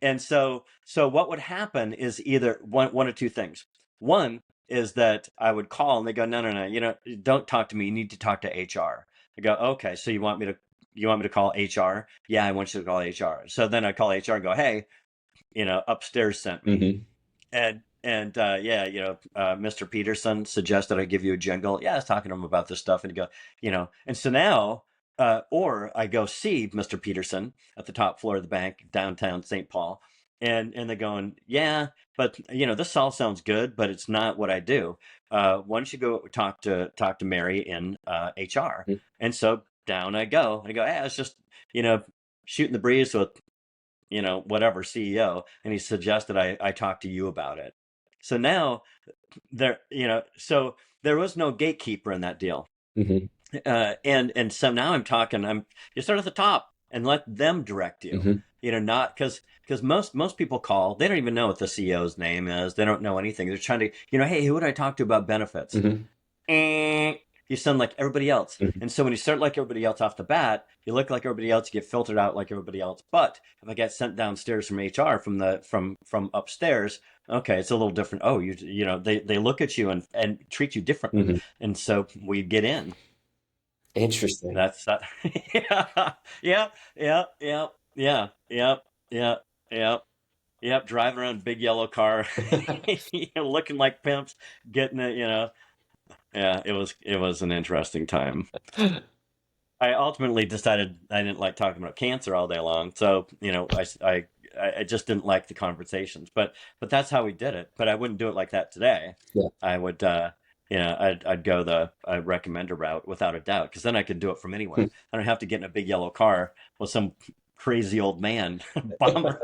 Speaker 1: And so what would happen is either one or two things. One is that I would call and they go, "No, no, no, don't talk to me. You need to talk to HR." I go, "Okay, so you want me to call HR?" "Yeah, I want you to call HR." So then I call HR and go, "Hey, upstairs sent me."
Speaker 2: Hmm.
Speaker 1: and yeah, Mr. Peterson suggested I give you a jingle. Yeah, I was talking to him about this stuff, and he go, and so now, or I go see Mr. Peterson at the top floor of the bank downtown St. Paul, and they're going, yeah, but this all sounds good, but it's not what I do. Why don't you go talk to Mary in HR? And so down I go, and I go, hey, I was just you know shooting the breeze with whatever CEO, and he suggested I talk to you about it. So now so there was no gatekeeper in that deal.
Speaker 2: Hmm.
Speaker 1: And so now you start at the top and let them direct you.
Speaker 2: Hmm.
Speaker 1: Not because most people call, they don't even know what the CEO's name is. They don't know anything. They're trying to, hey, who would I talk to about benefits?
Speaker 2: Hmm.
Speaker 1: You sound like everybody else.
Speaker 2: Hmm.
Speaker 1: And so when you start like everybody else off the bat, you look like everybody else, you get filtered out like everybody else. But if I get sent downstairs from HR from upstairs, okay, it's a little different. Oh, they look at you and treat you differently.
Speaker 2: Hmm.
Speaker 1: And so we get in.
Speaker 2: Interesting.
Speaker 1: That's that. Yeah, yeah, yeah, yeah, yeah, yeah, yeah, yeah. Yep, driving around big yellow car, looking like pimps, getting it, Yeah, it was an interesting time. I ultimately decided I didn't like talking about cancer all day long, so I just didn't like the conversations. But that's how we did it. But I wouldn't do it like that today.
Speaker 2: Yeah.
Speaker 1: I would, I'd go the recommender route without a doubt, because then I could do it from
Speaker 2: Hmm.
Speaker 1: anywhere. I don't have to get in a big yellow car with some crazy old man bomber,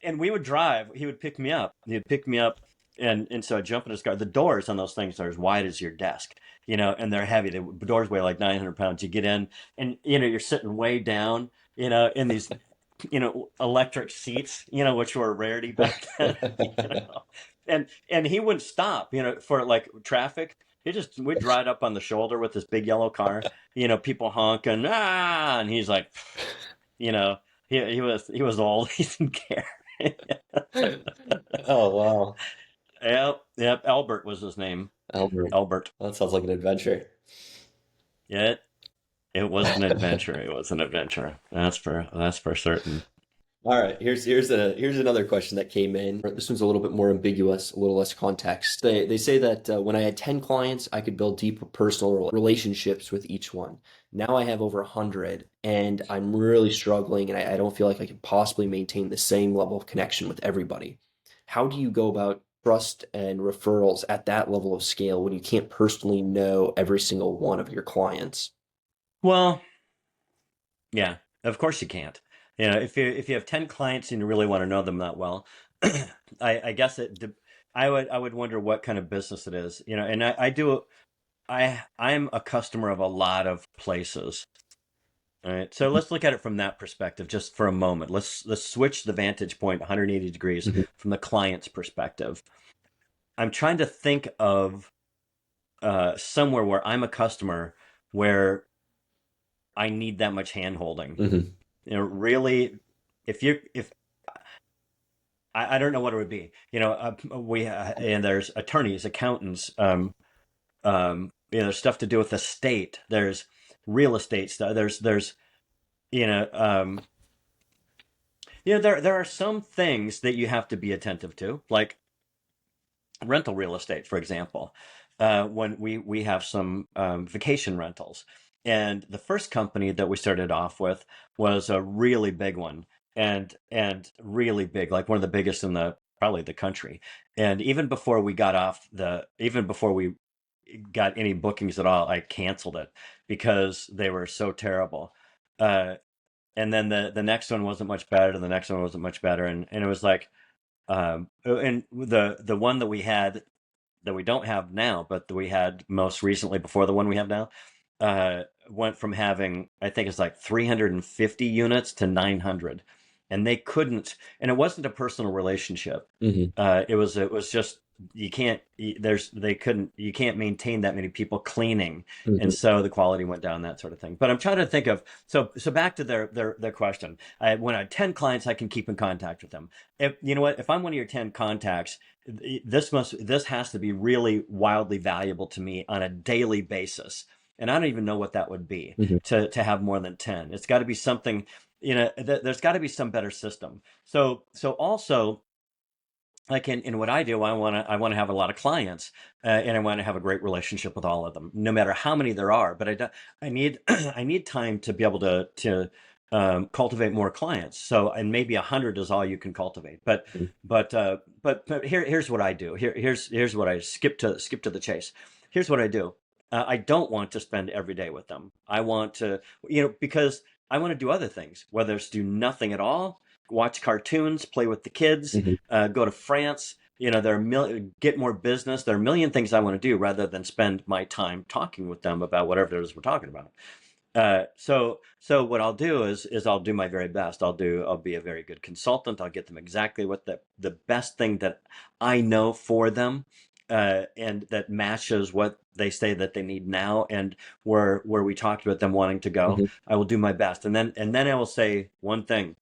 Speaker 1: And we would drive. He would pick me up. He'd pick me up, and so I jump in his car. The doors on those things are as wide as your desk, and they're heavy. The doors weigh like 900 pounds. You get in, and you're sitting way down, in these, electric seats, which were a rarity back then, and he wouldn't stop, for like traffic. We'd ride up on the shoulder with this big yellow car, people honking, and he's like, you know, he was old, he didn't care.
Speaker 2: Oh, wow.
Speaker 1: Yep, yep. Albert was his name.
Speaker 2: Albert.
Speaker 1: Albert.
Speaker 2: That sounds like an adventure.
Speaker 1: Yeah, it was an adventure. It was an adventure. That's for certain.
Speaker 2: All right, here's another question that came in. This one's a little bit more ambiguous, a little less context. They say that when I had 10 clients, I could build deep personal relationships with each one. Now I have over 100, and I'm really struggling, and I don't feel like I can possibly maintain the same level of connection with everybody. How do you go about trust and referrals at that level of scale when you can't personally know every single one of your clients?
Speaker 1: Well, yeah, of course you can't. If you have 10 clients and you really want to know them that well, I guess I would wonder what kind of business it is. And I'm a customer of a lot of places. All right. So let's look at it from that perspective just for a moment. Let's switch the vantage point 180 degrees
Speaker 2: Mhm.
Speaker 1: from the client's perspective. I'm trying to think of somewhere where I'm a customer where I need that much hand holding.
Speaker 2: Mhm.
Speaker 1: Really, if I don't know what it would be. And there's attorneys, accountants, there's stuff to do with the state. There's real estate stuff. There's you know um, there are some things that you have to be attentive to, like rental real estate, for example. When we have some vacation rentals, and the first company that we started off with was a really big one, and really big, like one of the biggest in the probably the country. And even before we got any bookings at all, I canceled it because they were so terrible. Uh, and then the next one wasn't much better, and the next one wasn't much better, and it was like, and the one that we had that we don't have now, but that we had most recently before the one we have now, went from having, I think it's like 350 units to 900, and they couldn't, and it wasn't a personal relationship.
Speaker 2: Mhm.
Speaker 1: It was just you can't they couldn't you can't maintain that many people cleaning, and
Speaker 2: Mhm.
Speaker 1: so the quality went down, that sort of thing. But I'm trying to think of, so back to their question. When I have 10 clients, I can keep in contact with them. If you know what, if I'm one of your 10 contacts, this has to be really wildly valuable to me on a daily basis, and I don't even know what that would be
Speaker 2: Mhm.
Speaker 1: to have more than 10. It's got to be something, there's got to be some better system. So also, like in what I do, I want to have a lot of clients, and I want to have a great relationship with all of them, no matter how many there are. But I need I need time to be able to cultivate more clients. So, and maybe 100 is all you can cultivate.
Speaker 2: Mhm.
Speaker 1: But here's what I do. Here's what I skip to the chase. Here's what I do. I don't want to spend every day with them. I want to, because I want to do other things, whether it's do nothing at all, watch cartoons, play with the kids,
Speaker 2: Mhm.
Speaker 1: go to France. There are get more business. There are a million things I want to do rather than spend my time talking with them about whatever it is we're talking about. So what I'll do is I'll do my very best. I'll be a very good consultant. I'll get them exactly what the best thing that I know for them, and that matches what they say that they need now, and where we talked about them wanting to go.
Speaker 2: Mhm.
Speaker 1: I will do my best, and then I will say one thing.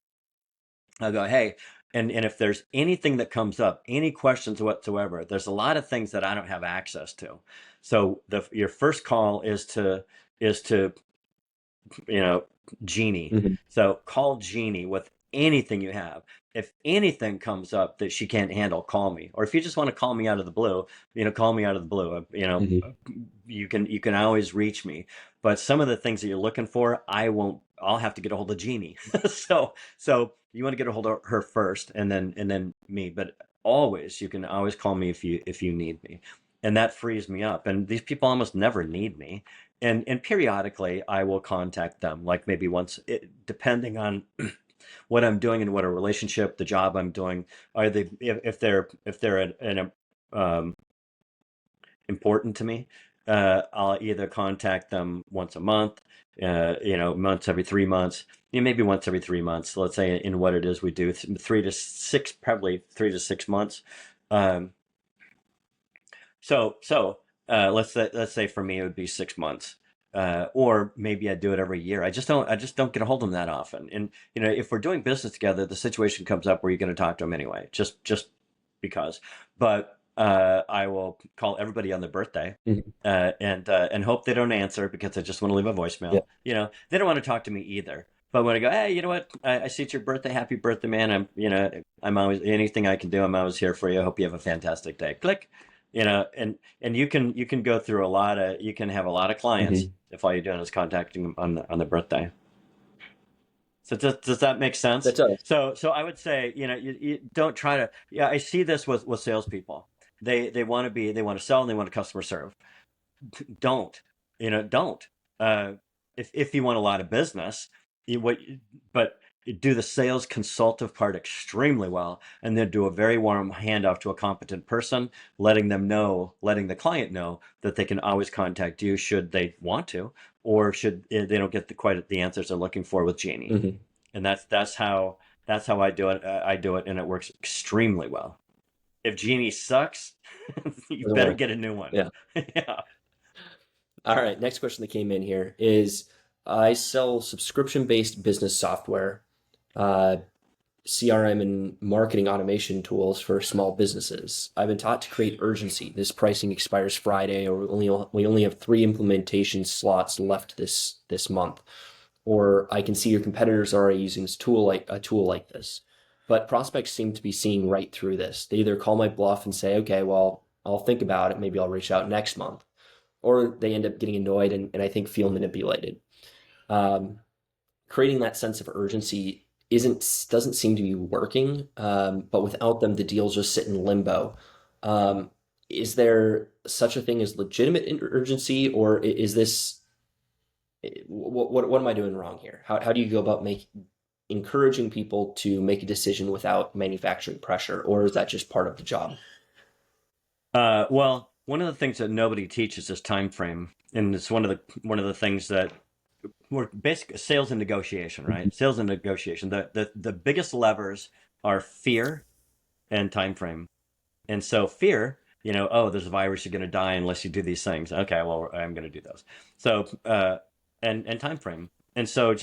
Speaker 1: I'll go, hey, and if there's anything that comes up, any questions whatsoever, there's a lot of things that I don't have access to. So your first call is to you know, Jeannie.
Speaker 2: Mhm.
Speaker 1: So call Jeannie with anything you have. If anything comes up that she can't handle, call me. Or if you just want to call me out of the blue, call me out of the blue.
Speaker 2: Mhm.
Speaker 1: You can always reach me. But some of the things that you're looking for, I won't. I'll have to get a hold of Jeannie. So you want to get a hold of her first, and then me. But always, you can always call me if you need me, and that frees me up. And these people almost never need me, and periodically I will contact them, like maybe once, depending on what I'm doing and what a relationship, the job I'm doing, are they if they're um, important to me, I'll either contact them once a month, once every 3 months, maybe once every 3 months. Let's say in what it is we do, 3 to 6, probably 3 to 6 months. Um, so let's say for me it would be 6 months, or maybe I do it every year. I just don't get a hold of them that often. And if we're doing business together, the situation comes up where you're going to talk to them anyway, just because. But I will call everybody on their birthday,
Speaker 2: Mhm.
Speaker 1: and hope they don't answer because I just want to leave a
Speaker 2: Yeah.
Speaker 1: voicemail. They don't want to talk to me either. But when I go, hey, you know what? I see it's your birthday. Happy birthday, man. I'm always anything I can do. I'm always here for you. I hope you have a fantastic day. Click. And you can go through you can have a lot of clients
Speaker 2: Mhm.
Speaker 1: if all you're doing is contacting them on the birthday. So does that make
Speaker 2: That
Speaker 1: sense?
Speaker 2: does.
Speaker 1: So I would say, you don't try to. Yeah, I see this with salespeople. They want to sell, and they want to customer serve. Don't. Don't. uh if you want a lot of business, you what but do the sales consultative part extremely well, and then do a very warm handoff to a competent person, letting the client know that they can always contact you should they want to, or should they don't get quite the answers they're looking for with Janie.
Speaker 2: Mhm.
Speaker 1: And that's how I do it. I do it, and it works extremely well. If Genie sucks, you
Speaker 2: Doesn't
Speaker 1: better
Speaker 2: work.
Speaker 1: get a new one.
Speaker 2: Yeah.
Speaker 1: Yeah.
Speaker 2: All right. Next question that came in here is I sell subscription-based business software, uh, CRM and marketing automation tools for small businesses. I've been taught to create urgency. This pricing expires Friday, or we only have 3 implementation slots left this month. Or I can see your competitors are already using this tool like a tool like this. But prospects seem to be seeing right through this. They either call my bluff and say, okay, well, I'll think about it. Maybe I'll reach out next month. Or they end up getting annoyed and I think feel manipulated. Um, Creating that sense of urgency doesn't seem to be working. But without them, the deals just sit in limbo. Um, is there such a thing as legitimate urgency, or is this what am I doing wrong here? How do you go about encouraging people to make a decision without manufacturing pressure, or is that just part of the job?
Speaker 1: Well, one of the things that nobody teaches is time frame, and it's one of the things that we're basic sales and negotiation, right? Sales and negotiation. The biggest levers are fear and time frame. And so fear, oh, there's a virus, you're going to die unless you do these things. Okay, well, I'm going to do those. So, and time frame. And so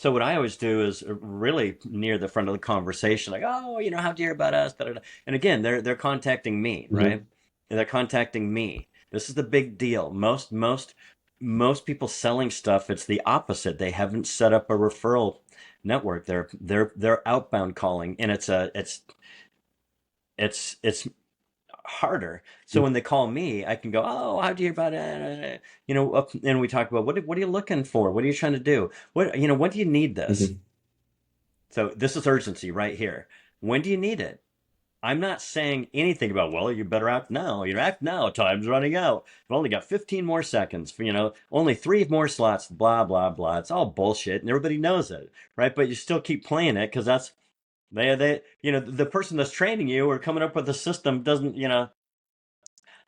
Speaker 1: what I always do is really near the front of the conversation, like, oh, how do you hear about us? Da, da, da. And again, they're contacting me,
Speaker 2: Mm-hmm.
Speaker 1: right? And they're contacting me. This is the big deal. Most people selling stuff, it's the opposite. They haven't set up a referral network. They're outbound calling, and it's it's harder. So when they call me, I can go, "Oh, how'd you hear about it?" And we talk about what are you looking for? What are you trying to do? When do you need this?
Speaker 2: Mm-hmm.
Speaker 1: So this is urgency right here. When do you need it? I'm not saying anything about, well, you better act now. Act now. Time's running out. We've only got 15 more seconds. Only three more slots. Blah blah blah. It's all bullshit, and everybody knows it, right? But you still keep playing it because that's the person that's training you or coming up with the system doesn't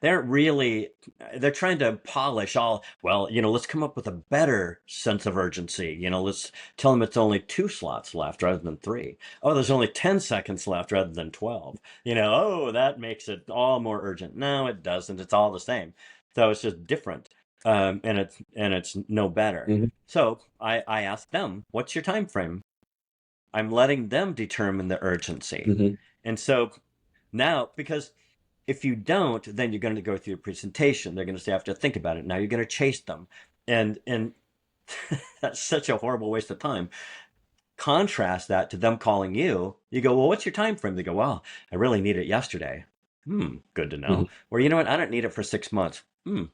Speaker 1: they're really they're trying to polish all, well, let's come up with a better sense of urgency. Let's tell them it's only two slots left rather than three. Oh, there's only 10 seconds left rather than 12. Oh, that makes it all more urgent. No, it doesn't. It's all the same. So it's just different. And it's no better.
Speaker 2: Mm-hmm.
Speaker 1: So I asked them, what's your time frame? I'm letting them determine the urgency.
Speaker 2: Mm-hmm.
Speaker 1: And so now, because if you don't, then you're going to go through a presentation. They're going to say, I have to think about it. Now you're going to chase them. And that's such a horrible waste of time. Contrast that to them calling you. You go, well, what's your time frame? They go, well, I really need it yesterday. Good to know.
Speaker 2: Mm-hmm.
Speaker 1: Or you know what? I don't need it for 6 months.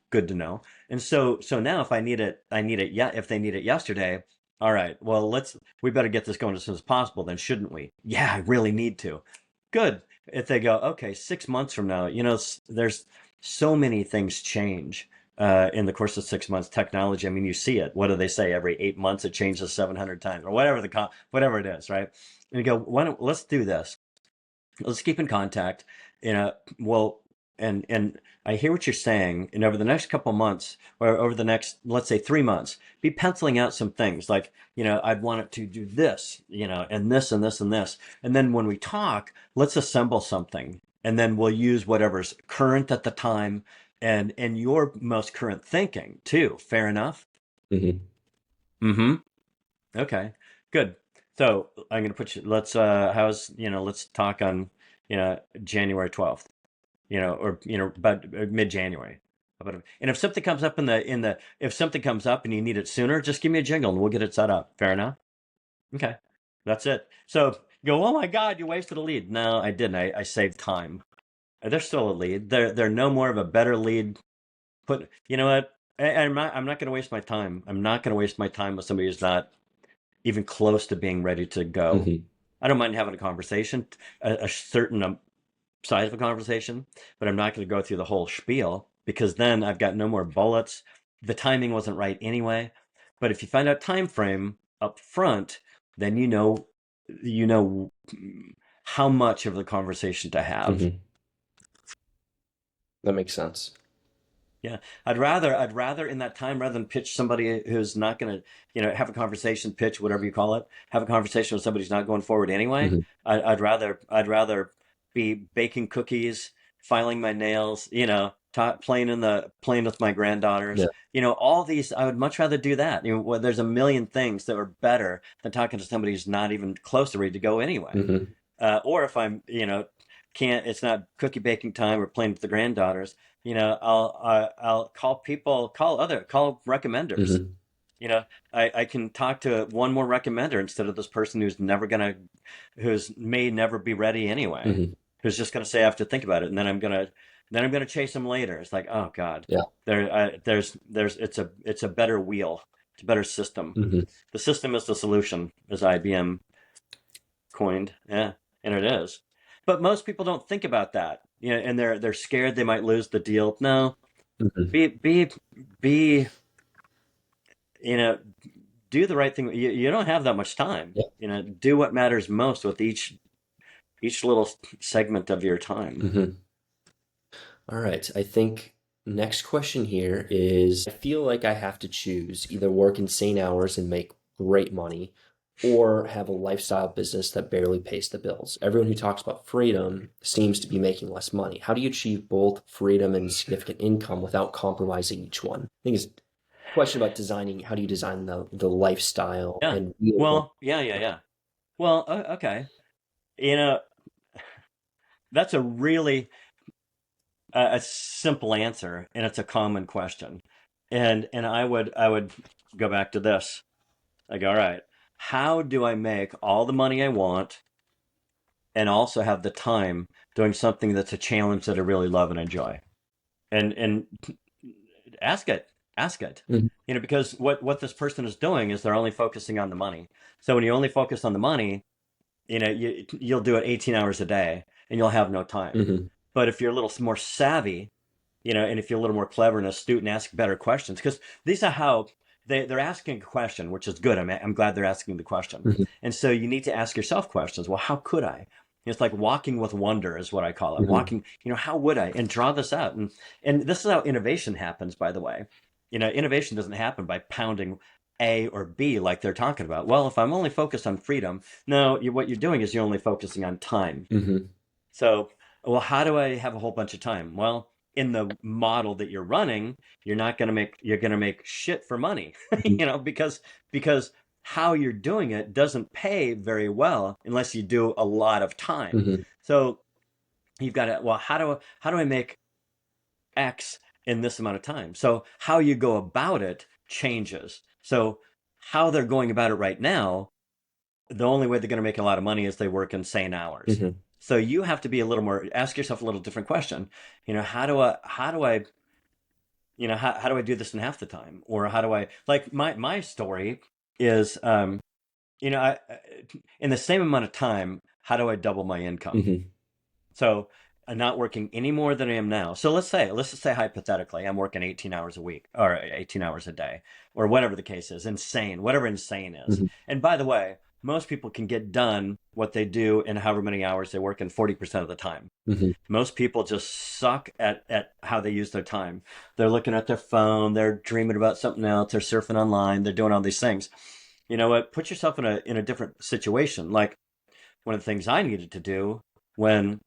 Speaker 1: Good to know. And so now if I need it, yeah. If they need it yesterday, all right. Well, we better get this going as soon as possible. Then shouldn't we? Yeah, I really need to. Good. If they go, okay, 6 months from now, there's so many things change in the course of 6 months. Technology, I mean, you see it. What do they say? Every 8 months, it changes 700 times, or whatever it is, right? And you go, let's do this. Let's keep in contact. Well, and I hear what you're saying. And over the next couple months, or over the next, let's say, 3 months, be penciling out some things like, I'd want it to do this, and this and this and this. And then when we talk, let's assemble something, and then we'll use whatever's current at the time and your most current thinking too. Fair enough.
Speaker 2: Mm-hmm.
Speaker 1: Mm-hmm. Okay, good. So I'm gonna put you. Let's talk on January 12th. Or about mid-January. And if something comes up if something comes up and you need it sooner, just give me a jingle and we'll get it set up. Fair enough. Okay, that's it. So you go, oh my God, you wasted a lead. No, I didn't. I saved time. They're still a lead. They're no more of a better lead. You know what? I'm not going to waste my time. I'm not going to waste my time with somebody who's not even close to being ready to go.
Speaker 2: Mm-hmm.
Speaker 1: I don't mind having a conversation, a certain side of a conversation, but I'm not going to go through the whole spiel because then I've got no more bullets. The timing wasn't right anyway. But if you find out time frame up front, then you know how much of the conversation to have.
Speaker 2: Mm-hmm. That makes sense.
Speaker 1: Yeah, I'd rather in that time rather than pitch somebody who's not going to, have a conversation, pitch, whatever you call it, have a conversation with somebody who's not going forward anyway.
Speaker 2: Mm-hmm.
Speaker 1: I'd rather be baking cookies, filing my nails, playing with my granddaughters,
Speaker 2: Yeah.
Speaker 1: all these. I would much rather do that. There's a million things that are better than talking to somebody who's not even close to ready to go anyway.
Speaker 2: Mm-hmm.
Speaker 1: Or if I'm, can't, it's not cookie baking time or playing with the granddaughters, I'll call recommenders.
Speaker 2: Mm-hmm.
Speaker 1: You know, I can talk to one more recommender instead of this person who's may never be ready anyway,
Speaker 2: Mm-hmm.
Speaker 1: who's just gonna say I have to think about it, and then I'm gonna chase them later. It's like, oh God,
Speaker 2: Yeah.
Speaker 1: it's a better wheel, it's a better system.
Speaker 2: Mm-hmm.
Speaker 1: The system is the solution, as IBM coined. Yeah, and it is. But most people don't think about that. And they're scared they might lose the deal. No,
Speaker 2: Mm-hmm.
Speaker 1: be you know, do the right thing. You don't have that much time.
Speaker 2: Yeah.
Speaker 1: Do what matters most with each little segment of your time.
Speaker 2: Mm-hmm. All right. I think next question here is I feel like I have to choose either work insane hours and make great money or have a lifestyle business that barely pays the bills. Everyone who talks about freedom seems to be making less money. How do you achieve both freedom and significant income without compromising each one? I think it's a question about designing how do you design the lifestyle
Speaker 1: Yeah.
Speaker 2: and real life.
Speaker 1: Well, yeah, yeah, yeah. Well, okay. You know, that's a really a simple answer, and it's a common question. And I would go back to this. I go, all right, how do I make all the money I want and also have the time doing something that's a challenge that I really love and enjoy. And ask it, ask it.
Speaker 2: Mhm.
Speaker 1: Because what this person is doing is they're only focusing on the money. So when you only focus on the money, you'll do it 18 hours a day and you'll have no time.
Speaker 2: Mhm.
Speaker 1: But if you're a little more savvy, and if you're a little more clever and astute and ask better questions, because these are how they're asking a question, which is good. I'm glad they're asking the question.
Speaker 2: Mhm.
Speaker 1: And so you need to ask yourself questions. Well, how could I? It's like walking with wonder is what I call it.
Speaker 2: Mhm.
Speaker 1: Walking, how would I? And draw this out. And this is how innovation happens, by the way. Innovation doesn't happen by pounding A or B like they're talking about. Well, if I'm only focused on freedom, no, what you're doing is you're only focusing on time.
Speaker 2: Mhm.
Speaker 1: So, well, how do I have a whole bunch of time? Well, in the model that you're running, you're going to make shit for money,
Speaker 2: Mhm.
Speaker 1: because how you're doing it doesn't pay very well unless you do a lot of time.
Speaker 2: Mhm.
Speaker 1: So, you've got to, well, how do I make X in this amount of time? So, how you go about it changes. So, how they're going about it right now, the only way they're going to make a lot of money is they work insane hours.
Speaker 2: Mhm.
Speaker 1: So you have to be a little more, ask yourself a little different question. How do I do this in half the time? Or how do I, like my story is, in the same amount of time, how do I double my income?
Speaker 2: Mhm.
Speaker 1: So I'm not working any more than I am now. So let's just say hypothetically, I'm working 18 hours a week or 18 hours a day or whatever the case is, whatever insane is.
Speaker 2: Mhm.
Speaker 1: And by the way, most people can get done what they do in however many hours they work in 40% of the time.
Speaker 2: Mhm.
Speaker 1: Most people just suck at how they use their time. They're looking at their phone, they're dreaming about something else, they're surfing online, they're doing all these things. You know what? Put yourself in a different situation. Like one of the things I needed to do when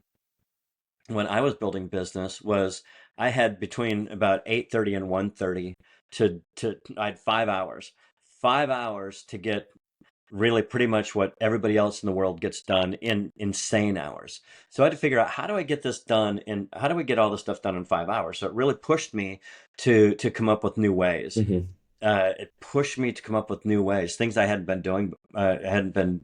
Speaker 1: I was building business was I had between about 8:30 and 1:30 to I had 5 hours. 5 hours to get really pretty much what everybody else in the world gets done in insane hours. So I had to figure out how do I get this done and how do we get all this stuff done in 5 hours? So it really pushed me to come up with new ways.
Speaker 2: Mhm.
Speaker 1: It pushed me to come up with new ways, things I hadn't been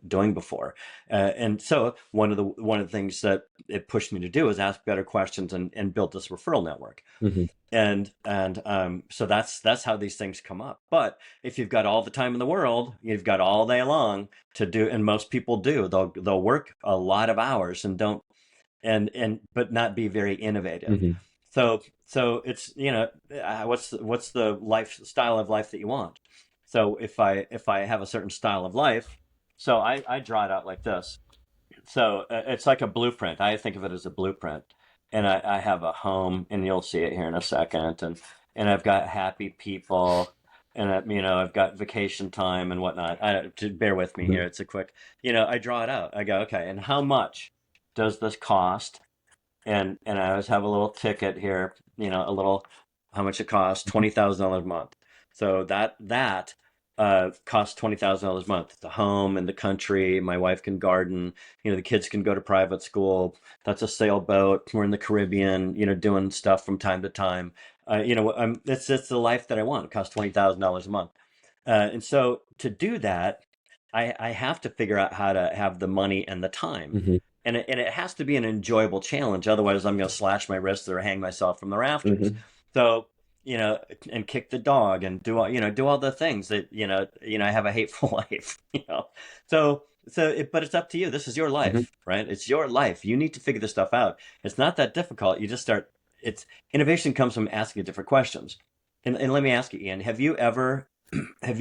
Speaker 1: doing before. And so one of the things that it pushed me to do is ask better questions and build this referral network.
Speaker 2: Mhm.
Speaker 1: So that's how these things come up. But if you've got all the time in the world, you've got all day long to do, and most people do. They'll work a lot of hours and don't and but not be very innovative.
Speaker 2: Mhm.
Speaker 1: So it's what's the lifestyle of life that you want? So if I have a certain style of life, so I draw it out like this. So it's like a blueprint. I think of it as a blueprint, and I have a home, and you'll see it here in a second, and I've got happy people, and I've got vacation time and whatnot. Bear with me here.
Speaker 2: Mhm.
Speaker 1: It's a quick, I draw it out. I go, okay, and how much does this cost? And I always have a little ticket here, a little how much it costs, $20,000 a month. So that costs $20,000 a month. The home and the country, my wife can garden, the kids can go to private school. That's a sailboat. We're in the Caribbean, doing stuff from time to time. It's the life that I want. It costs $20,000 a month. And so to do that, I have to figure out how to have the money and the time.
Speaker 2: Mhm.
Speaker 1: And it has to be an enjoyable challenge. Otherwise, I'm going to slash my wrists or hang myself from the rafters.
Speaker 2: Mhm.
Speaker 1: So, you know, and kick the dog and do all the things that, I have a hateful life, but it's up to you. This is your
Speaker 2: Mhm.
Speaker 1: life, right? It's your life. You need to figure this stuff out. It's not that difficult. You just start, it's innovation comes from asking different questions. And let me ask you, Ian, have you ever have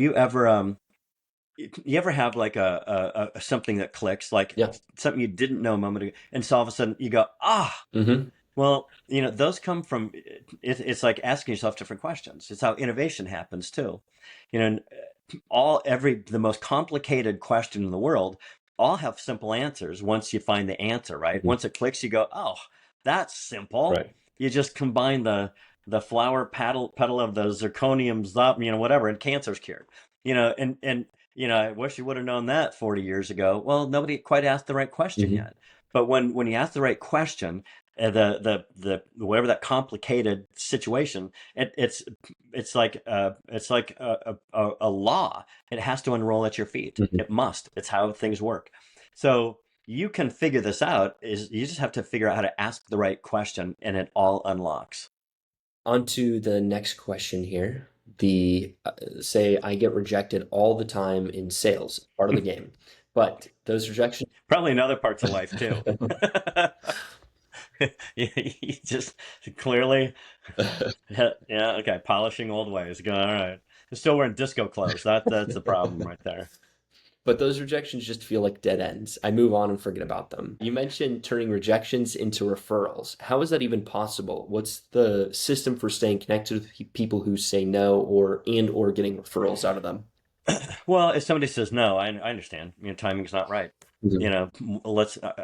Speaker 1: like a something that clicks, like
Speaker 2: Yeah.
Speaker 1: something you didn't know a moment ago, and so all of a sudden you go, ah,
Speaker 2: Mhm.
Speaker 1: well, those come from it's like asking yourself different questions. It's how innovation happens too. And the most complicated question in the world all have simple answers once you find the answer, right?
Speaker 2: Mhm.
Speaker 1: Once it clicks, you go, oh, that's simple.
Speaker 2: Right.
Speaker 1: You just combine the flower petal of the zirconium, whatever, and cancer's cured. I wish you would have known that 40 years ago. Well, nobody quite asked the right question
Speaker 2: Mhm.
Speaker 1: yet. But when you ask the right question, the whatever that complicated situation, it's like a law. It has to enroll at your feet.
Speaker 2: Mhm.
Speaker 1: It must. It's how things work. So you can figure this out. Is you just have to figure out how to ask the right question, and it all unlocks.
Speaker 2: On to the next question here. The say I get rejected all the time in sales, part of the game, but those rejections.
Speaker 1: Probably in other parts of life too. You just clearly, yeah, okay, polishing old ways. Go, all right. You're still wearing disco clothes. That's the problem right there.
Speaker 2: But those rejections just feel like dead ends. I move on and forget about them. You mentioned turning rejections into referrals. How is that even possible? What's the system for staying connected with people who say no or getting referrals out of them?
Speaker 1: Well, if somebody says no, I understand. Timing's not right.
Speaker 2: Mhm.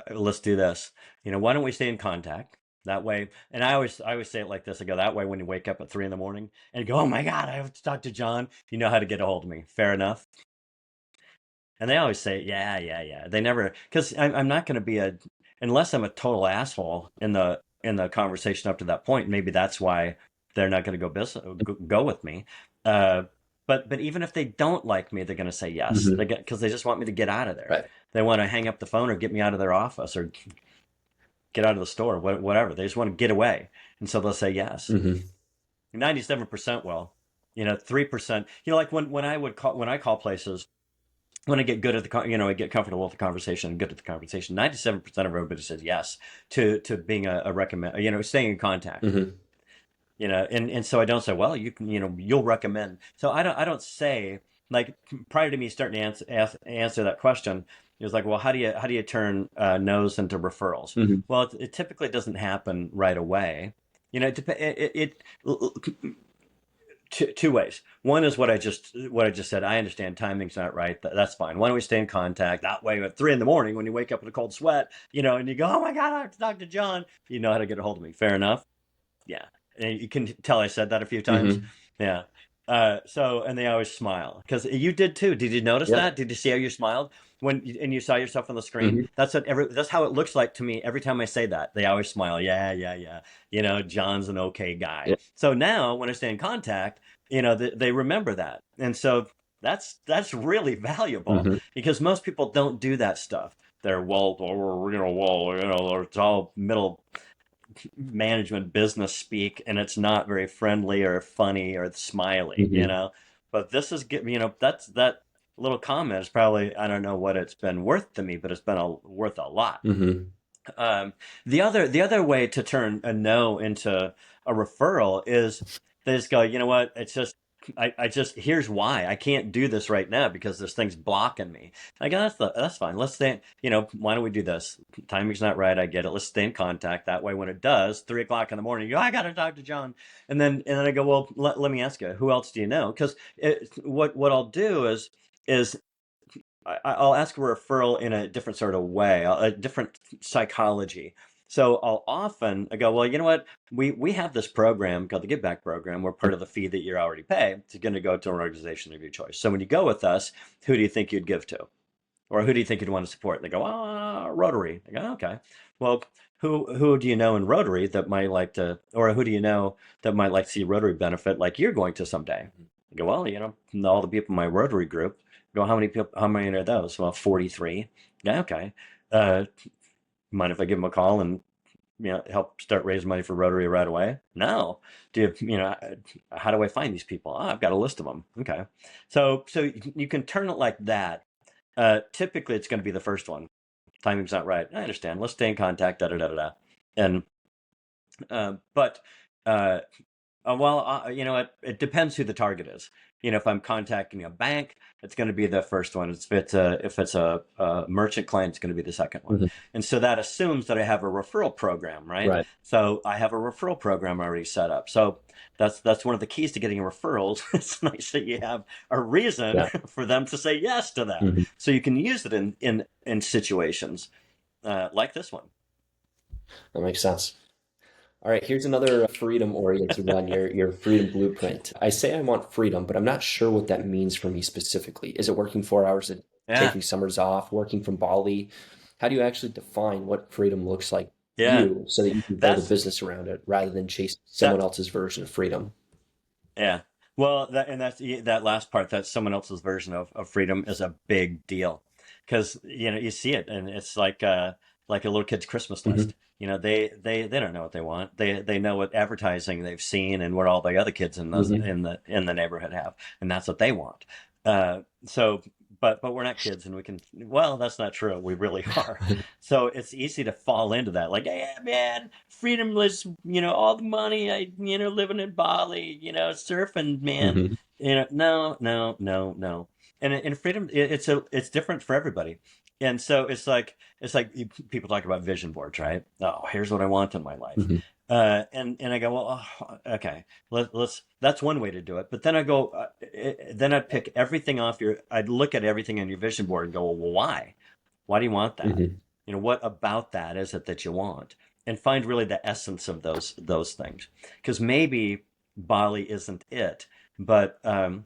Speaker 1: Let's do this. Why don't we stay in contact? That way, and I always say it like this. I go, that way when you wake up at 3 in the morning and you go, oh my God, I have to talk to John. You know how to get a hold of me. Fair enough. And they always say, yeah, yeah, yeah. They never, because I'm not going to be unless I'm a total asshole in the conversation up to that point. Maybe that's why they're not going to go with me. Uh, but even if they don't like me, they're going to say yes.
Speaker 2: Mhm.
Speaker 1: Because they just want me to get out of there.
Speaker 2: Right.
Speaker 1: They want to hang up the phone or get me out of their office or get out of the store, whatever. They just want to get away, and so they'll say yes.
Speaker 2: Hmm.
Speaker 1: 97% will. 3%. Like when I call places, when I get good at I get comfortable with the conversation, good at the conversation. 97% of everybody says yes to being a recommend, staying in contact.
Speaker 2: Hmm.
Speaker 1: And so I don't say, well, you can, you'll recommend. So I don't say, like, prior to me starting to answer that question, it was like, well, how do you turn no's into referrals?
Speaker 2: Hmm.
Speaker 1: Well, it typically doesn't happen right away. Two ways. One is what I just said. I understand timing's not right. That's fine. Why don't we stay in contact? That way, at 3 in the morning, when you wake up in a cold sweat, and you go, "Oh my God, I have to talk to John." You know how to get a hold of me. Fair enough. Yeah, and you can tell I said that a few times.
Speaker 2: Hmm.
Speaker 1: Yeah. And they always smile because you did too. Did you notice
Speaker 2: Yep.
Speaker 1: that? Did you see how you smiled and you saw yourself on the screen?
Speaker 2: Hmm.
Speaker 1: That's how it looks like to me every time I say that. They always smile. Yeah, yeah, yeah. John's an okay guy.
Speaker 2: Yep.
Speaker 1: So now when I stay in contact, they remember that, and so that's really valuable
Speaker 2: Hmm.
Speaker 1: because most people don't do that stuff. They're it's all middle management business speak, and it's not very friendly or funny or smiley,
Speaker 2: Hmm.
Speaker 1: but this is that little comment is probably, I don't know what it's been worth to me, but it's been worth a lot.
Speaker 2: Hmm.
Speaker 1: um, the other way to turn a no into a referral is they just go, you know what? It's just I just here's why I can't do this right now because there's things blocking me. I go, that's fine. Let's stay. Why don't we do this? Timing's not right. I get it. Let's stay in contact. That way, when it does, 3 o'clock in the morning, you go, I got to talk to John, and then I go, well, let me ask you, who else do you know? Because what I'll do is I'll ask a referral in a different sort of way, a different psychology. So I go, well, you know what? We have this program called the Give Back Program. We're part of the fee that you already pay. It's going to go to an organization of your choice. So when you go with us, who do you think you'd give to? Or who do you think you'd want to support? And they go, Rotary. I go, okay. Well, who do you know in Rotary that might like to, or who do you know that might like to see Rotary benefit like you're going to someday? I go, well, all the people in my Rotary group. I go, how many people? How many are those? Well, 43. Yeah, okay. Uh, Mind if I give them a call and help start raising money for Rotary right away? No. How do I find these people? Oh, I've got a list of them. Okay. So you can turn it like that. Typically, it's going to be the first one. Timing's not right. I understand. Let's stay in contact. Da da da da da. And but uh, well, it depends who the target is. If I'm contacting a bank, it's going to be the first one. If it's a merchant client, it's going to be the second one.
Speaker 2: Hmm.
Speaker 1: And so that assumes that I have a referral program, right?
Speaker 2: Right.
Speaker 1: So I have a referral program already set up. So that's one of the keys to getting referrals. It's nice that you have a reason
Speaker 2: Yeah.
Speaker 1: for them to say yes to that,
Speaker 2: Hmm.
Speaker 1: so you can use it in situations like this one.
Speaker 2: That makes sense. All right, here's another freedom-oriented one, your freedom blueprint. I say I want freedom, but I'm not sure what that means for me specifically. Is it working 4 hours a day,
Speaker 1: Yeah,
Speaker 2: taking summers off, working from Bali? How do you actually define what freedom looks like to
Speaker 1: yeah.
Speaker 2: you so that you can build a
Speaker 1: That's
Speaker 2: business around it rather than chase someone
Speaker 1: that.
Speaker 2: else's version of freedom?
Speaker 1: Yeah. Well, that last part, that's someone else's version of freedom is a big deal. because you see it, and it's like a little kid's Christmas
Speaker 2: Hmm.
Speaker 1: list. They don't know what they want. They know what advertising they've seen and what all the other kids in those
Speaker 2: Hmm.
Speaker 1: in the neighborhood have, and that's what they want. So, but we're not kids, and we can. Well, that's not true. We really are. So it's easy to fall into that. Like, yeah, man, freedomless. All the money. Living in Bali. Surfing, man.
Speaker 2: Hmm.
Speaker 1: No, no, no, no. And freedom, it's different for everybody. And so it's like people talk about vision boards, right? Oh, here's what I want in my life.
Speaker 2: Hmm.
Speaker 1: And I go, well, okay, let's. That's one way to do it. But then I go, then I'd pick everything off I'd look at everything on your vision board and go, well, why? Why do you want that?
Speaker 2: Hmm.
Speaker 1: What about that is it that you want? And find really the essence of those things, because maybe Bali isn't it, but um,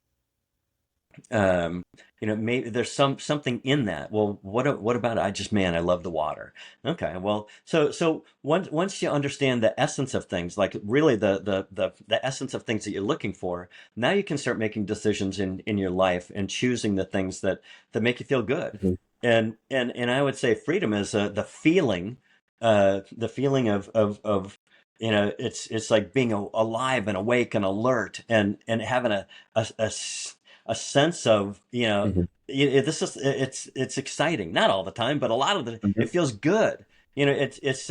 Speaker 1: maybe there's something in that. Well, what about it? Man, I love the water. Okay, well, so once you understand the essence of things, like really the essence of things that you're looking for, now you can start making decisions in your life and choosing the things that make you feel good.
Speaker 2: Hmm.
Speaker 1: And I would say freedom is the feeling of it's like being alive and awake and alert and having a a sense of
Speaker 2: Hmm.
Speaker 1: this is it's exciting, not all the time, but a lot of it feels good. It's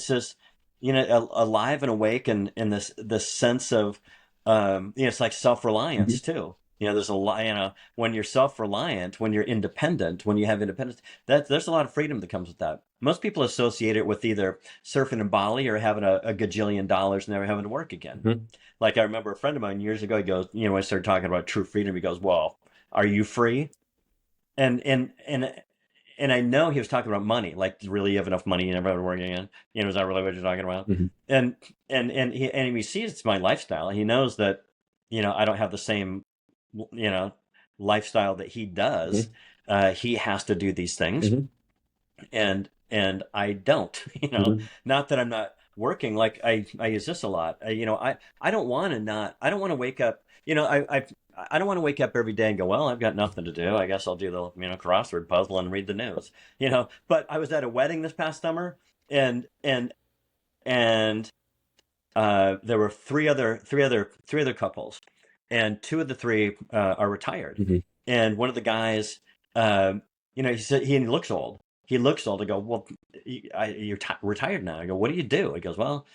Speaker 1: just alive and awake, and this sense of it's like self-reliance
Speaker 2: Hmm.
Speaker 1: too. There's a lot, when you're self-reliant, when you're independent, when you have independence, there's a lot of freedom that comes with that. Most people associate it with either surfing in Bali or having a gajillion dollars and never having to work again.
Speaker 2: Hmm.
Speaker 1: Like I remember a friend of mine years ago, he goes, when I started talking about true freedom, he goes, well, are you free? And I know he was talking about money, like really you have enough money, you never have to work again. Is that really what you're talking about?
Speaker 2: Hmm.
Speaker 1: And he sees it's my lifestyle. He knows that, I don't have the same, you know, lifestyle that he does.
Speaker 2: Hmm.
Speaker 1: He has to do these things,
Speaker 2: Hmm.
Speaker 1: and I don't.
Speaker 2: Hmm.
Speaker 1: Not that I'm not working. Like I use this a lot. I don't want to not. I don't want to wake up. I don't want to wake up every day and go, well, I've got nothing to do. I guess I'll do the crossword puzzle and read the news. But I was at a wedding this past summer, and there were three other couples, and two of the three are retired.
Speaker 2: Hmm.
Speaker 1: And one of the guys, he said he looks old. He looks old. I go, well, you're retired now. I go, what do you do? He goes, well,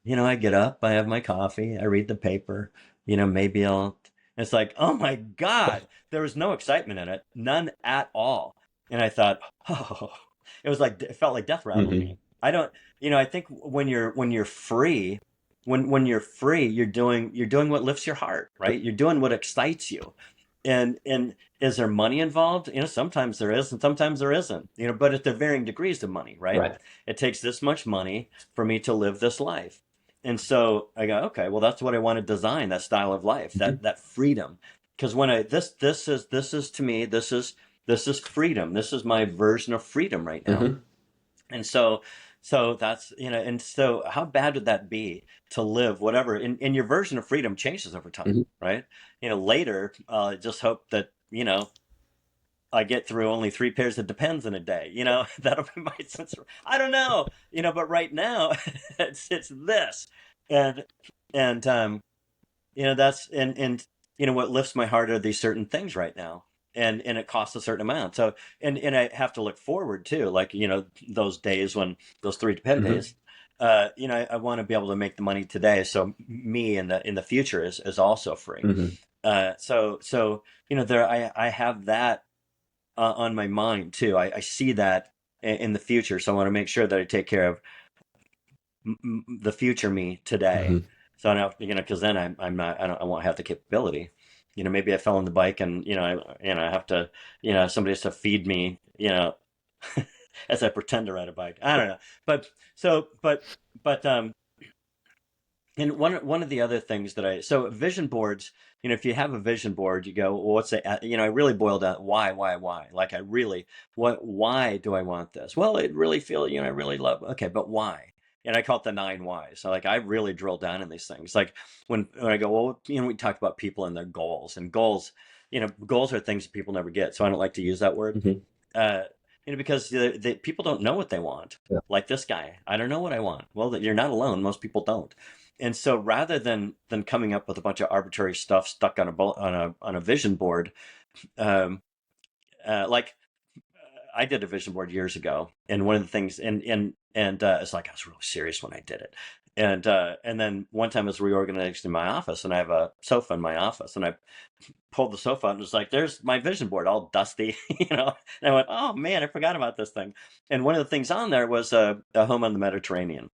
Speaker 1: you know, I get up, I have my coffee, I read the paper. Maybe I'll. It's like, oh my God, there was no excitement in it, none at all. And I thought, oh, it felt like death rattled
Speaker 2: Hmm.
Speaker 1: me. I don't, I think when you're free, when you're free, you're doing what lifts your heart, right? You're doing what excites you. And is there money involved? Sometimes there is, and sometimes there isn't. But at the varying degrees of money, right?
Speaker 2: Right.
Speaker 1: It takes this much money for me to live this life. And so I go, okay, well, that's what I want to design, that style of life,
Speaker 2: Hmm.
Speaker 1: that freedom. Because when this is to me, this is freedom. This is my version of freedom right now.
Speaker 2: Hmm.
Speaker 1: And so that's, and so how bad would that be to live whatever, and your version of freedom changes over time,
Speaker 2: Hmm.
Speaker 1: right? Later, just hope that, I get through only three pairs of Depends in a day. That'll be my sense. I don't know. But right now, it's this, and and that's and what lifts my heart are these certain things right now, and it costs a certain amount. So and I have to look forward too, like those days when those three Depend
Speaker 2: Hmm.
Speaker 1: days. I want to be able to make the money today, so me in the future is also free.
Speaker 2: Hmm.
Speaker 1: So there I have that on my mind too. I see that in the future, so I want to make sure that I take care of the future me today.
Speaker 2: Hmm.
Speaker 1: So I don't, because then I'm not, I won't have the capability. Maybe I fell on the bike, and I have to, somebody has to feed me, as I pretend to ride a bike. I don't know, but so, but and one of the other things so vision boards, if you have a vision board, you go, well, what's the, I really boil down why? Like why do I want this? Well, it really feel, I really love, okay, but why? And I call it the 9 whys. So like I really drill down in these things. Like when I go, well, we talked about people and their goals, goals are things that people never get. So I don't like to use that word.
Speaker 2: Hmm.
Speaker 1: Uh, because the people don't know what they want.
Speaker 2: Yeah.
Speaker 1: Like this guy, I don't know what I want. Well, you're not alone. Most people don't. And so rather than coming up with a bunch of arbitrary stuff stuck on a vision board, um, like I did a vision board years ago, and one of the things, and it's like I was really serious when I did it, and then one time I was reorganizing my office, and I have a sofa in my office, and I pulled the sofa out and was like, "There's my vision board, all dusty," And I went, "Oh man, I forgot about this thing." And one of the things on there was a home on the Mediterranean,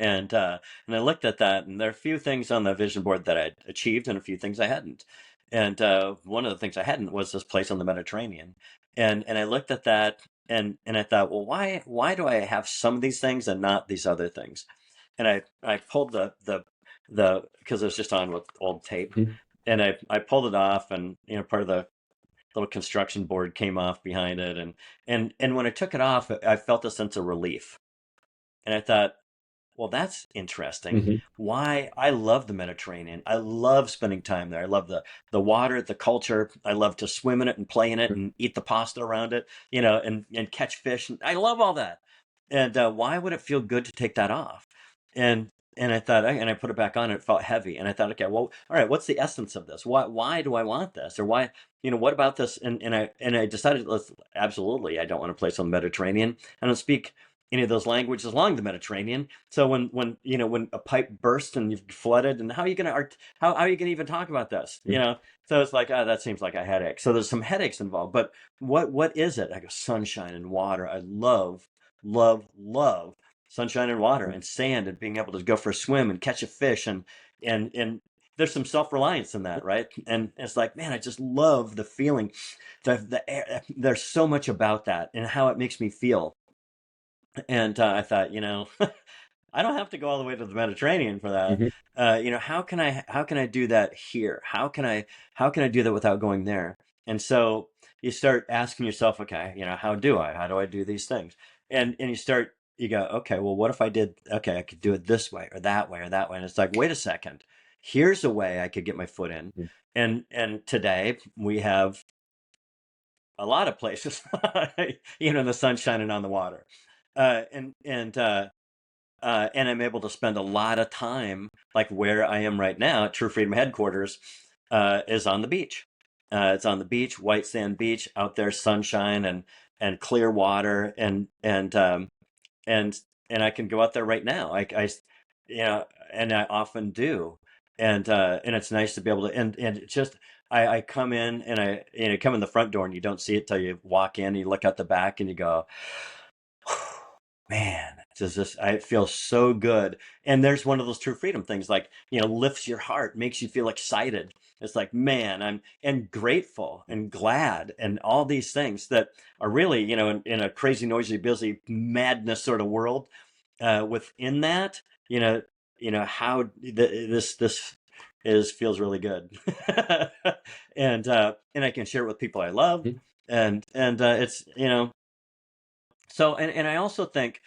Speaker 1: and I looked at that, and there are a few things on the vision board that I'd achieved, and a few things I hadn't. And one of the things I hadn't was this place on the Mediterranean. And I looked at that, and I thought, well, why do I have some of these things and not these other things? And I pulled the because it was just on with old tape,
Speaker 2: Hmm.
Speaker 1: and I pulled it off, and part of the little construction board came off behind it, and when I took it off, I felt a sense of relief, and I thought, well, that's interesting.
Speaker 2: Hmm.
Speaker 1: Why? I love the Mediterranean. I love spending time there. I love the water, the culture. I love to swim in it and play in it and eat the pasta around it, and catch fish. And I love all that. And why would it feel good to take that off? And I thought, and I put it back on, and it felt heavy. And I thought, okay, well, all right, what's the essence of this? Why do I want this? Or why, what about this? And I decided, let's absolutely, I don't want a place on the Mediterranean. I don't speak any of those languages along the Mediterranean. So when a pipe bursts and you've flooded, and how are you going to how are you going to even talk about this? So it's like, that seems like a headache. So there's some headaches involved. But what is it? I go, sunshine and water. I love, love, love sunshine and water and sand and being able to go for a swim and catch a fish, and there's some self-reliance in that, right? And it's like, man, I just love the feeling. The air, there's so much about that and how it makes me feel. And I thought, I don't have to go all the way to the Mediterranean for that.
Speaker 2: Hmm.
Speaker 1: How can I do that here? How can I do that without going there? And so you start asking yourself, okay, how do I do these things? And you go, okay, well, what if I did, okay, I could do it this way or that way or that way. And it's like, wait a second, here's a way I could get my foot in. And today we have a lot of places, in the sunshine and on the water. And I'm able to spend a lot of time, like where I am right now at True Freedom headquarters, is on the beach. It's on the beach, white sand beach, out there, sunshine and clear water, and and I can go out there right now. And I often do, and it's nice to be able to, and it's just. I come in and I come in the front door and you don't see it till you walk in. You look out the back and you go, man, does this, I feel so good. And there's one of those true freedom things, like, lifts your heart, makes you feel excited. It's like, man, I'm and grateful and glad and all these things that are really, in a crazy, noisy, busy madness sort of world. Within that, how this is feels really good. And I can share it with people I love. And it's, so, and I also think,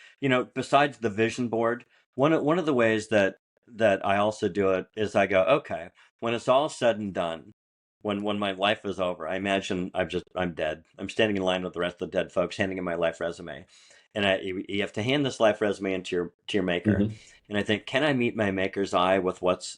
Speaker 1: besides the vision board, one of the ways that I also do it is I go, okay, when it's all said and done, when my life is over, I imagine I'm dead. I'm standing in line with the rest of the dead folks, handing in my life resume, and you have to hand this life resume into your maker,
Speaker 2: Hmm.
Speaker 1: and I think, can I meet my maker's eye with what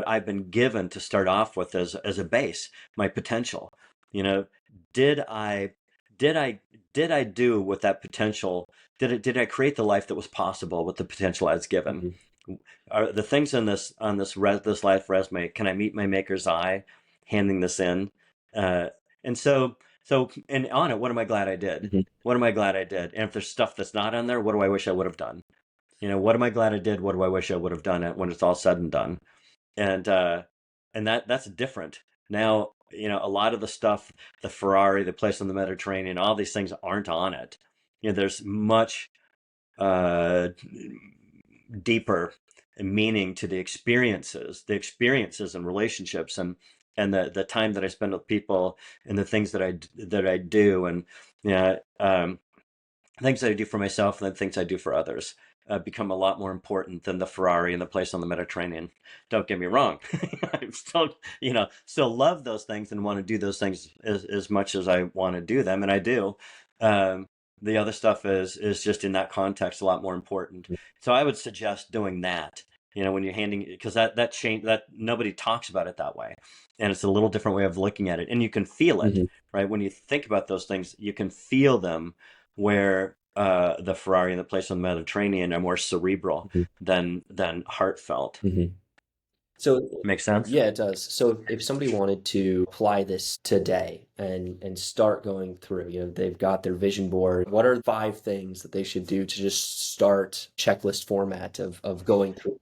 Speaker 1: I've been given to start off with as a base, my potential, you know, did I did I did I do with that potential? Did I create the life that was possible with the potential I was given?
Speaker 2: Hmm.
Speaker 1: Are the things in this life resume? Can I meet my maker's eye, handing this in? Uh, and and on it, what am I glad I did?
Speaker 2: Hmm.
Speaker 1: What am I glad I did? And if there's stuff that's not on there, what do I wish I would have done? What am I glad I did? What do I wish I would have done it when it's all said and done? And that's different now. A lot of the stuff, the Ferrari, the place on the Mediterranean, all these things aren't on it. There's much uh deeper meaning to the experiences and relationships, and the time that I spend with people, and the things that I do. And yeah things I do for myself and the things I do for others become a lot more important than the Ferrari and the place on the Mediterranean. Don't get me wrong. I still, still love those things and want to do those things as much as I want to do them, and I do. Um, the other stuff is just in that context a lot more important. So I would suggest doing that. When you're handing, because that change, that nobody talks about it that way, and it's a little different way of looking at it, and you can feel it,
Speaker 2: Hmm.
Speaker 1: right? When you think about those things, you can feel them, where the Ferrari and the place on the Mediterranean are more cerebral
Speaker 2: Hmm.
Speaker 1: than heartfelt.
Speaker 2: Hmm. So,
Speaker 1: Makes sense?
Speaker 2: yeah, it does. So if somebody wanted to apply this today and start going through, they've got their vision board. What are 5 things that they should do to just start checklist format of going through?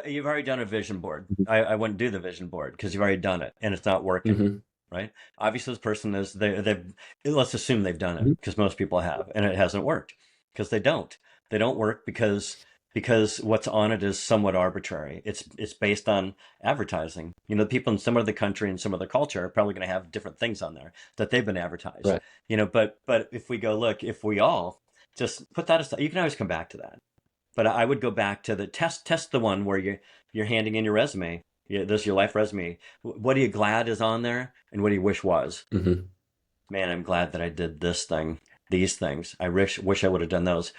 Speaker 1: You've already done a vision board. I wouldn't do the vision board because you've already done it and it's not working,
Speaker 2: Mm-hmm.
Speaker 1: right? Obviously, this person is they've. Let's assume they've done it because most people have, and it hasn't worked because they don't. They don't work because what's on it is somewhat arbitrary. It's based on advertising. People in some other country and some other culture are probably going to have different things on there that they've been advertised.
Speaker 2: Right.
Speaker 1: But if we go look, if we all just put that aside, you can always come back to that. But I would go back to the test the one where you're handing in your resume. This is your life resume. What are you glad is on there, and what do you wish was?
Speaker 2: Mm-hmm.
Speaker 1: Man, I'm glad that I did this thing, these things. I wish I would have done those.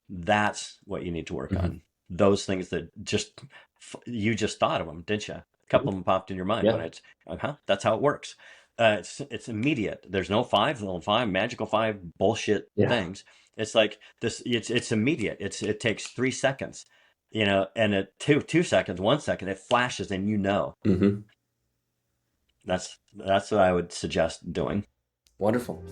Speaker 1: That's what you need to work
Speaker 2: Mm-hmm.
Speaker 1: on. Those things that you just thought of them, didn't you? A couple of them popped in your mind when
Speaker 2: Yeah.
Speaker 1: it's That's how it works. It's immediate. There's no little five, magical five bullshit
Speaker 2: Yeah.
Speaker 1: things. It's like this. It's immediate. It takes 3 seconds, and at 2 seconds, 1 second, it flashes, and
Speaker 2: Mm-hmm.
Speaker 1: that's what I would suggest doing.
Speaker 2: Wonderful.